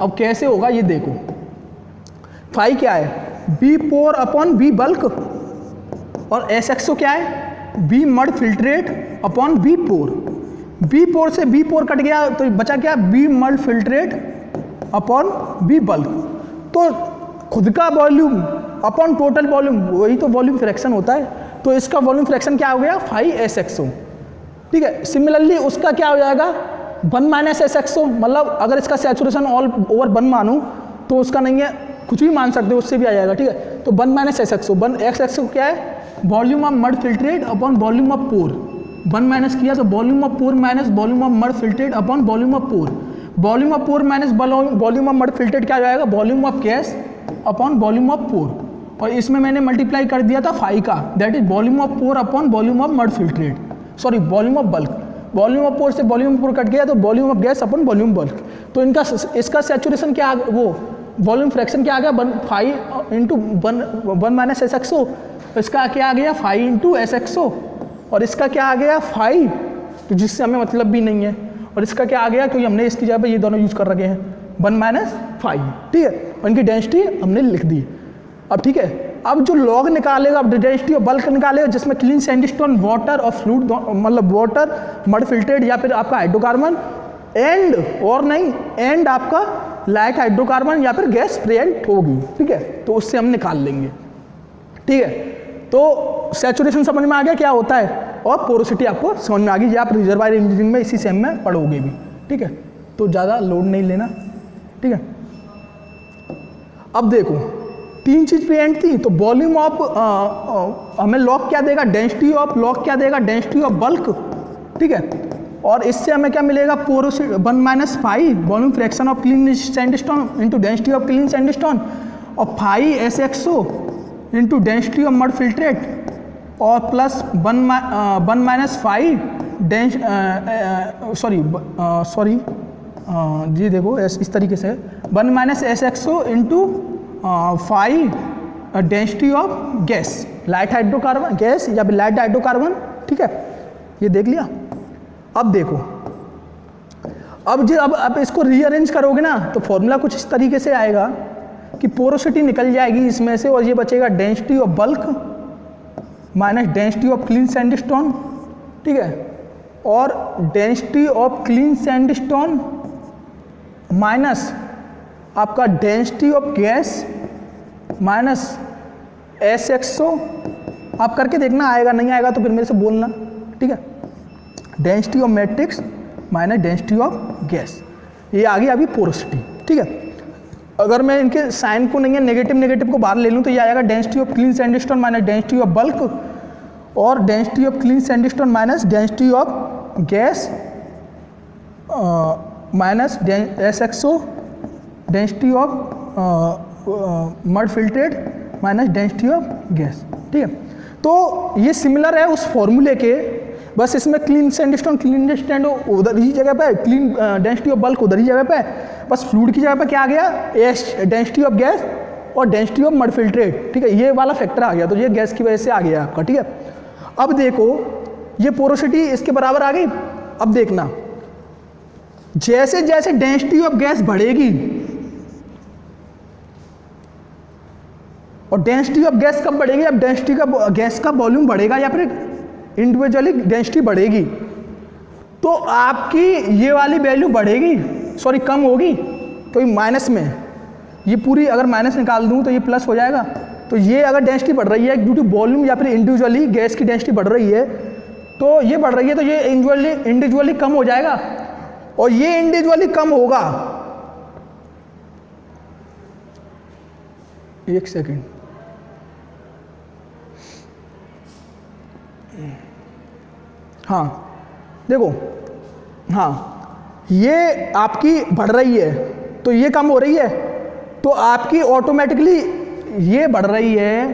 अब कैसे होगा ये देखो, 5 क्या है, B4 अपॉन B बल्क, और SXO क्या है, B mud filtrate upon B4। B4 से B4 कट गया तो बचा क्या, B mud filtrate upon B bulk. तो खुद का वॉल्यूम अपॉन टोटल वॉल्यूम, वही तो वॉल्यूम फ्रैक्शन होता है। तो इसका वॉल्यूम फ्रैक्शन क्या हो गया, 5SXO, ठीक है। सिमिलरली उसका क्या हो जाएगा, 1 - SXO, मतलब अगर इसका सैचुरेशन ऑल ओवर 1 मानूं तो उसका नहीं है, कुछ भी मान सकते हो, उससे भी आ जाएगा, ठीक है। तो 1 - SXO, 1 क्या है, volume of mud filtrate upon volume of pore. 1 minus किया तो volume of pore minus volume of mud filtrate upon volume of pore. Volume of pore minus volume of mud filtrate क्या आ जाएगा, volume of gas upon volume of pore. और इसमें मैंने multiply कर दिया था 5 का, that is volume of pore upon volume of mud filtrate, sorry volume of bulk. Volume of pore से वॉल्यूम ऑफ पोर कट गया तो volume of gas upon volume bulk. तो इनका इसका सैचुरेशन क्या, वो वॉल्यूम फ्रैक्शन क्या आ गया, 5 इंटू 1 माइनस SXO। इसका क्या आ गया 5 इंटू SXO, और इसका क्या आ गया 5, तो जिससे हमें मतलब भी नहीं है। और इसका क्या आ गया, क्योंकि हमने इसकी जगह पे ये दोनों यूज कर रखे हैं, 1 माइनस 5, ठीक है। और इनकी डेंसिटी हमने लिख दी। अब ठीक है, अब जो लॉग निकालेगा, अब डेंसिटी और बल्क निकालेगा, जिसमें क्लीन सैंडस्टोन, वाटर और फ्लूइड, मतलब वाटर मड फिल्ट्रेट या फिर आपका हाइड्रोकार्बन एंड, और नहीं एंड आपका लाइट हाइड्रोकार्बन या फिर गैस प्रेजेंट होगी, ठीक है। तो उससे हम निकाल लेंगे, ठीक है। तो सैचुरेशन समझ में आ गया क्या होता है, और पोरोसिटी आपको समझ में आ गई, या आप रिजर्वायर इंजीनियरिंग में इसी सेम में पढ़ोगे भी, ठीक है। तो ज़्यादा लोड नहीं लेना, ठीक है। अब देखो 3 चीज़ प्रेजेंट थी, तो वॉल्यूम ऑफ हमें लॉग क्या देगा, डेंसिटी ऑफ लॉग क्या देगा, डेंसिटी ऑफ बल्क, ठीक है। और इससे हमें क्या मिलेगा, porosity 1 minus 5 volume fraction of clean sandstone into density of clean sandstone, और 5 SXO into density of mud filtrate, और प्लस 1 माइनस 5 सॉरी जी देखो इस तरीके से 1 minus SXO into 5 density of gas, light hydrocarbon gas या फिर लाइट हाइड्रोकार्बन, ठीक है। ये देख लिया। अब देखो, अब इसको रीअरेंज करोगे ना, तो फॉर्मूला कुछ इस तरीके से आएगा कि पोरोसिटी निकल जाएगी इसमें से, और ये बचेगा density of bulk minus density of clean sandstone, ठीक है, और density of clean sandstone minus आपका density of gas minus SXO। आप करके देखना, आएगा नहीं आएगा तो फिर मेरे से बोलना, ठीक है। Density of matrix minus density of gas, ये आ गई अभी पोरोसिटी, ठीक है। अगर मैं इनके साइन को नहीं है नेगेटिव को बाहर ले लूँ तो ये आएगा density of clean sandstone minus density of bulk, और density of clean sandstone minus density of gas minus SXO, density of mud filtrate minus density of gas, ठीक है। तो ये सिमिलर है उस फॉर्मूले के, बस इसमें क्लीन सैंडस्टोन उधर ही जगह पे, क्लीन डेंसिटी ऑफ बल्क उधर ही जगह पे, बस फ्लूइड की जगह पे क्या आ गया, डेंसिटी ऑफ गैस और डेंसिटी ऑफ मड फिल्ट्रेट, ठीक है। ये वाला फैक्टर आ गया, तो ये गैस की वजह से आ गया आपका, ठीक है। अब देखो ये पोरोसिटी इसके बराबर आ गई। अब देखना, जैसे जैसे डेंसिटी ऑफ गैस बढ़ेगी, और डेंसिटी ऑफ गैस कब बढ़ेगी, अब डेंसिटी का गैस का वॉल्यूम बढ़ेगा या फिर इंडिविजुअली डेंसिटी बढ़ेगी, तो आपकी ये वाली वैल्यू बढ़ेगी, सॉरी कम होगी, क्योंकि माइनस में ये पूरी अगर माइनस निकाल दूं तो ये प्लस हो जाएगा। तो ये अगर डेंसिटी बढ़ रही है ड्यू टू वॉल्यूम या फिर इंडिविजुअली गैस की डेंसिटी बढ़ रही है, तो ये बढ़ रही है, तो ये इंडिविजुअली कम हो जाएगा, और ये इंडिविजुअली कम होगा। एक सेकेंड, हाँ देखो, हाँ ये आपकी बढ़ रही है तो ये कम हो रही है, तो आपकी ऑटोमेटिकली ये बढ़ रही है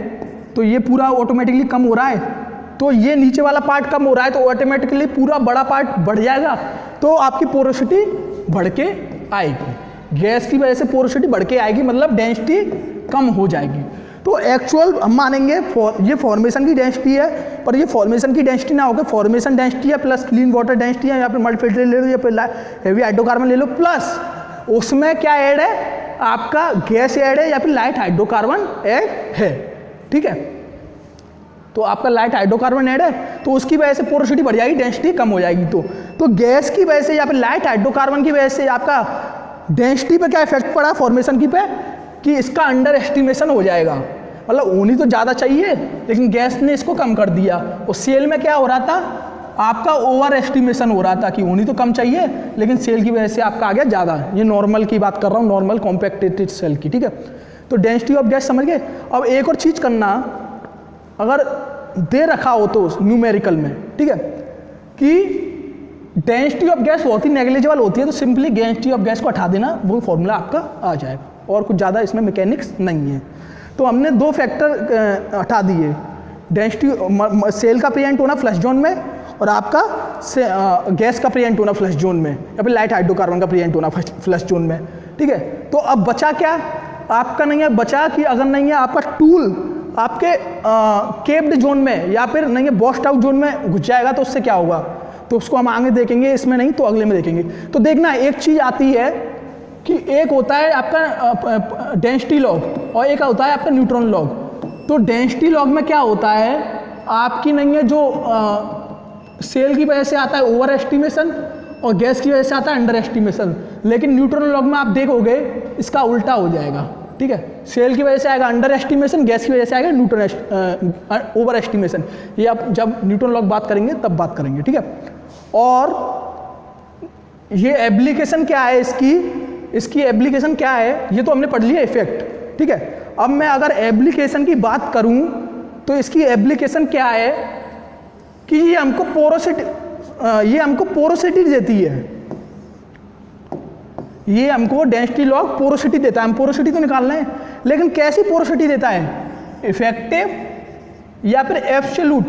तो ये पूरा ऑटोमेटिकली कम हो रहा है, तो ये नीचे वाला पार्ट कम हो रहा है तो ऑटोमेटिकली पूरा बड़ा पार्ट बढ़ जाएगा, तो आपकी पोरोसिटी बढ़ के आएगी। गैस की वजह से पोरोसिटी बढ़ के आएगी, मतलब डेंसिटी कम हो जाएगी। तो एक्चुअल हम मानेंगे ये फॉर्मेशन की डेंसिटी है, पर ये फॉर्मेशन की डेंसिटी ना होकर फॉर्मेशन डेंसिटी है प्लस क्लीन वाटर डेंसिटी है, या फिर मल्ड फिल्टर ले लो या फिर हेवी हाइड्रोकार्बन ले लो, प्लस उसमें क्या ऐड है, आपका गैस ऐड है या फिर लाइट हाइड्रोकार्बन ऐड है। ठीक है, तो आपका लाइट हाइड्रोकार्बन ऐड है तो उसकी वजह से पोरोसिटी बढ़ जाएगी, डेंसिटी कम हो जाएगी। तो गैस की वजह से या फिर लाइट हाइड्रोकार्बन की वजह से आपका डेंसिटी पे क्या इफेक्ट पड़ा, फॉर्मेशन की पे, कि इसका अंडर एस्टिमेशन हो जाएगा, मतलब होनी तो ज़्यादा चाहिए लेकिन गैस ने इसको कम कर दिया। और सेल में क्या हो रहा था, आपका ओवर एस्टिमेशन हो रहा था कि होनी तो कम चाहिए लेकिन सेल की वजह से आपका आ गया ज़्यादा। ये नॉर्मल की बात कर रहा हूँ, नॉर्मल कॉम्पैक्टेटेड सेल की। ठीक है, तो डेंसिटी ऑफ गैस समझ गए। अब एक और चीज़ करना, अगर दे रखा हो तो न्यूमेरिकल में, ठीक है, कि डेंसिटी ऑफ गैस बहुत ही नेग्लिजिबल होती है तो सिंपली डेंसिटी ऑफ गैस को हटा देना, वो फॉर्मूला आपका आ जाएगा, और कुछ ज़्यादा इसमें मैकेनिक्स नहीं है। तो हमने दो फैक्टर हटा दिए, डेंसिटी सेल का प्रेजेंट होना फ्लश जोन में और आपका गैस का प्रेजेंट होना फ्लश जोन में, या फिर लाइट हाइड्रोकार्बन का प्रेजेंट होना फ्लश जोन में। ठीक है, तो अब बचा क्या आपका, नहीं है बचा कि अगर नहीं है आपका टूल आपके केप्ड जोन में या फिर नहीं है बॉस्ट आउट जोन में घुस जाएगा तो उससे क्या होगा, तो उसको हम आगे देखेंगे, इसमें नहीं तो अगले में देखेंगे। तो देखना एक चीज़ आती है कि एक होता है आपका डेंसिटी लॉग और एक होता है आपका न्यूट्रॉन लॉग। तो डेंसिटी लॉग में क्या होता है, आपकी नहीं है जो सेल की वजह से आता है ओवर एस्टिमेशन और गैस की वजह से आता है अंडर एस्टिमेशन, लेकिन न्यूट्रॉन लॉग में आप देखोगे इसका उल्टा हो जाएगा। ठीक है, सेल की वजह से आएगा अंडर एस्टिमेशन, गैस की वजह से आएगा न्यूट्रॉन ओवर एस्टिमेशन। ये आप जब न्यूट्रॉन लॉग बात करेंगे तब बात करेंगे। ठीक है, और ये एप्लीकेशन क्या है इसकी एप्लीकेशन क्या है, ये तो हमने पढ़ लिया इफेक्ट। ठीक है, अब मैं अगर एप्लीकेशन की बात करूं तो इसकी एप्लीकेशन क्या है कि ये हमको पोरोसिटी देती है, ये हमको डेंसिटी लॉग पोरोसिटी देता है। हम पोरोसिटी तो निकाल रहे हैं, लेकिन कैसी पोरोसिटी देता है, इफेक्टिव या फिर एब्सोल्यूट।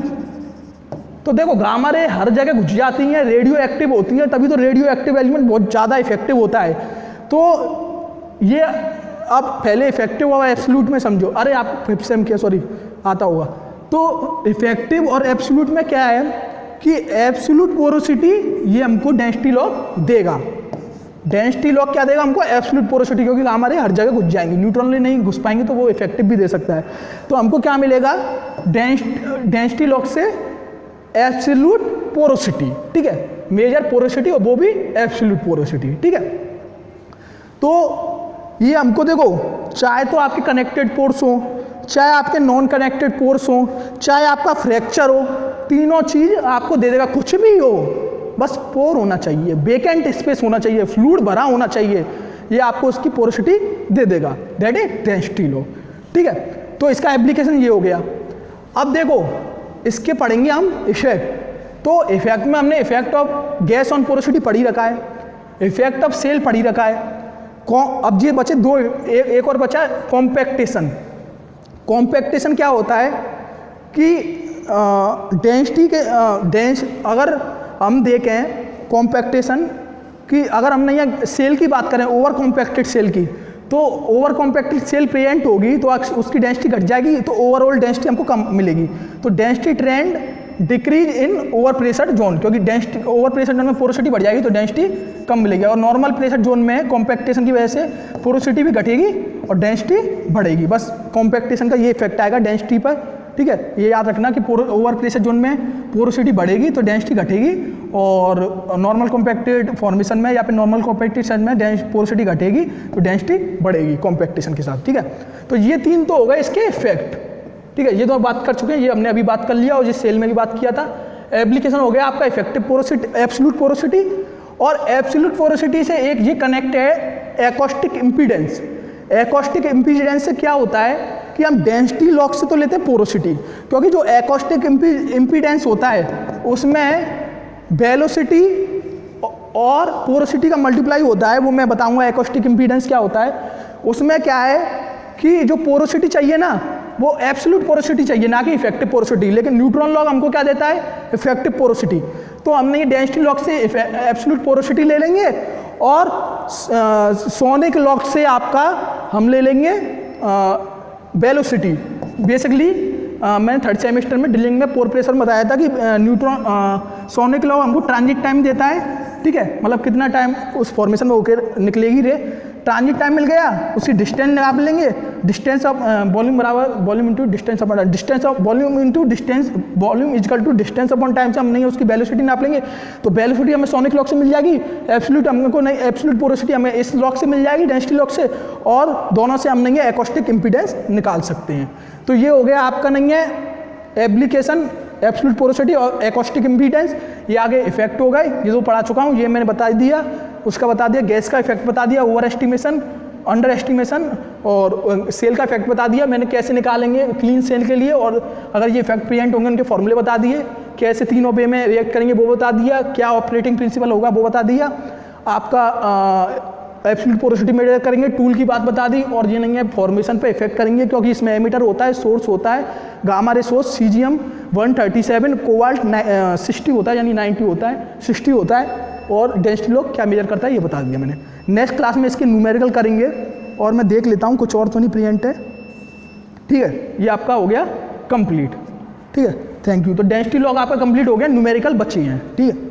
तो देखो गामा रे हर जगह घुस जाती हैं, रेडियो एक्टिव होती हैं, तभी तो रेडियो एक्टिव एलिमेंट बहुत ज़्यादा इफेक्टिव होता है। तो ये अब पहले इफेक्टिव और एब्सोल्यूट में समझो, अरे आप फिफ्थ सेम किया, सॉरी आता होगा। तो इफेक्टिव और एब्सोल्यूट में क्या है कि एब्सोल्यूट पोरोसिटी ये हमको डेंसिटी लॉग देगा। डेंसिटी लॉग क्या देगा हमको, एब्सोल्यूट पोरोसिटी, क्योंकि हमारे हर जगह घुस जाएंगे, न्यूट्रॉन नहीं घुस पाएंगे तो वो इफेक्टिव भी दे सकता है। तो हमको क्या मिलेगा, डेंसिटी लॉग से एब्सोल्यूट पोरोसिटी। ठीक है, मेजर पोरोसिटी और वो भी एब्सोल्यूट पोरोसिटी। ठीक है, तो ये हमको देखो, चाहे तो आपके कनेक्टेड पोर्स हो, चाहे आपके नॉन कनेक्टेड पोर्स हो, चाहे आपका फ्रैक्चर हो, तीनों चीज़ आपको दे देगा। कुछ भी हो, बस पोर होना चाहिए, वेकेंट स्पेस होना चाहिए, फ्लूइड भरा होना चाहिए, ये आपको उसकी पोरोसिटी दे देगा, दैट इज डेंसिटी लॉ। ठीक है, तो इसका एप्लीकेशन ये हो गया। अब देखो इसके पढ़ेंगे हम इफेक्ट। तो इफेक्ट में हमने effect of gas on porosity पढ़ी रखा है, इफेक्ट ऑफ सेल पढ़ी रखा है। अब ये बचे दो, एक और बचा कॉम्पैक्टेशन। कॉम्पैक्टेशन क्या होता है कि डेंसिटी के अगर हम देखें कॉम्पैक्टेशन कि अगर हमने यहाँ सेल की बात करें, ओवर कॉम्पैक्टेड सेल की, तो ओवर कॉम्पैक्टेड सेल प्रेजेंट होगी तो उसकी डेंसिटी घट जाएगी, तो ओवरऑल डेंसिटी हमको कम मिलेगी। तो density trend decrease in over pressure zone, क्योंकि डेंसिटी ओवर प्रेशर जोन में पोरोसिटी बढ़ जाएगी तो डेंसिटी कम मिलेगी, और नॉर्मल प्रेशर जोन में कॉम्पैक्टेशन की वजह से पोरोसिटी भी घटेगी और डेंसिटी बढ़ेगी। बस कॉम्पैक्टेशन का ये इफेक्ट आएगा डेंसिटी पर। ठीक है, ये याद रखना कि ओवर प्रेशर जोन में पोरोसिटी बढ़ेगी तो डेंसिटी घटेगी, और नॉर्मल कॉम्पैक्टेड फॉर्मेशन में या फिर नॉर्मल कॉम्पैक्टेशन में पोरोसिटी घटेगी तो डेंसिटी बढ़ेगी कॉम्पैक्टेशन के साथ। ठीक है, तो ये तीन तो हो गए इसके इफेक्ट। ठीक है, ये तो बात कर चुके हैं, ये हमने अभी बात कर लिया और जिस सेल में भी बात किया था। एप्लीकेशन हो गया आपका इफेक्टिव पोरोसिटी, एब्सोल्यूट पोरोसिटी, और एब्सोल्यूट पोरोसिटी से एक ये कनेक्ट है एकॉस्टिक इम्पीडेंस। एकॉस्टिक इम्पीडेंस से क्या होता है कि हम डेंसिटी लॉग से तो लेते हैं पोरोसिटी, क्योंकि जो एकॉस्टिक इम्पीडेंस होता है उसमें वेलोसिटी और पोरोसिटी का मल्टीप्लाई होता है, वो मैं बताऊंगा एकॉस्टिक इम्पीडेंस क्या होता है। उसमें क्या है कि जो पोरोसिटी चाहिए ना वो एब्सोल्यूट पोरोसिटी चाहिए, ना कि इफेक्टिव पोरोसिटी। लेकिन न्यूट्रॉन लॉग हमको क्या देता है, इफेक्टिव पोरोसिटी। तो हमने ये डेंसिटी लॉग से एब्सोल्यूट पोरोसिटी ले लेंगे और सोनिक लॉग से आपका हम ले लेंगे वेलोसिटी। बेसिकली मैंने थर्ड सेमेस्टर में ड्रिलिंग में पोर प्रेशर में बताया था कि न्यूट्रॉन सोनिक लॉ हमको ट्रांजिट टाइम देता है, ठीक है, मतलब कितना टाइम उस फॉर्मेशन में होकर निकलेगी रे। ट्रांजिट टाइम मिल गया, उसकी डिस्टेंस नाप लेंगे, डिस्टेंस ऑफ वॉल्यूम बराबर volume into distance upon distance of volume into distance, volume is equal to distance upon time से हम नहीं उसकी वेलोसिटी नाप लेंगे। तो वेलोसिटी हमें सोनिक लॉग से मिल जाएगी, एब्सोल्यूट हमको नहीं, एब्सोल्यूट पोरोसिटी हमें इस लॉग से मिल जाएगी, डेंसिटी लॉग से, और दोनों से हम नहीं है एकॉस्टिक इम्पीडेंस निकाल सकते हैं। तो ये हो गया आपका नहीं है एप्लीकेशन एब्सोल्यूट पोरोसिटी और एकॉस्टिक इम्पीडेंस। ये आगे इफेक्ट हो गए, ये तो पढ़ा चुका हूँ, ये मैंने बता दिया, उसका बता दिया, गैस का इफेक्ट बता दिया, ओवर एस्टिमेशन, अंडर एस्टिमेशन, और सेल का इफेक्ट बता दिया मैंने कैसे निकालेंगे क्लीन सेल के लिए, और अगर ये इफेक्ट प्रेजेंट होंगे उनके फॉर्मूले बता दिए, कैसे तीनों वे में रिएक्ट करेंगे वो बता दिया, क्या ऑपरेटिंग प्रिंसिपल होगा वो बता दिया, आपका एब्सोल्यूट पोरोसिटी मेजर करेंगे, टूल की बात बता दी, और ये नहीं है फॉर्मेशन पे इफेक्ट करेंगे क्योंकि इसमें एमीटर होता है, सोर्स होता है, gamma ray source caesium 137, cobalt 60 होता है, यानी 90 होता है, 60 होता है, और डेंसिटी लॉग क्या मेजर करता है ये बता दिया मैंने। नेक्स्ट क्लास में इसके न्यूमेरिकल करेंगे, और मैं देख लेता हूँ कुछ और तो नहीं प्रेजेंट है, ठीक है। ये आपका हो गया कंप्लीट, ठीक है, थैंक यू। तो डेंसिटी लॉग आपका कंप्लीट हो गया, न्यूमेरिकल बचे हैं, ठीक है।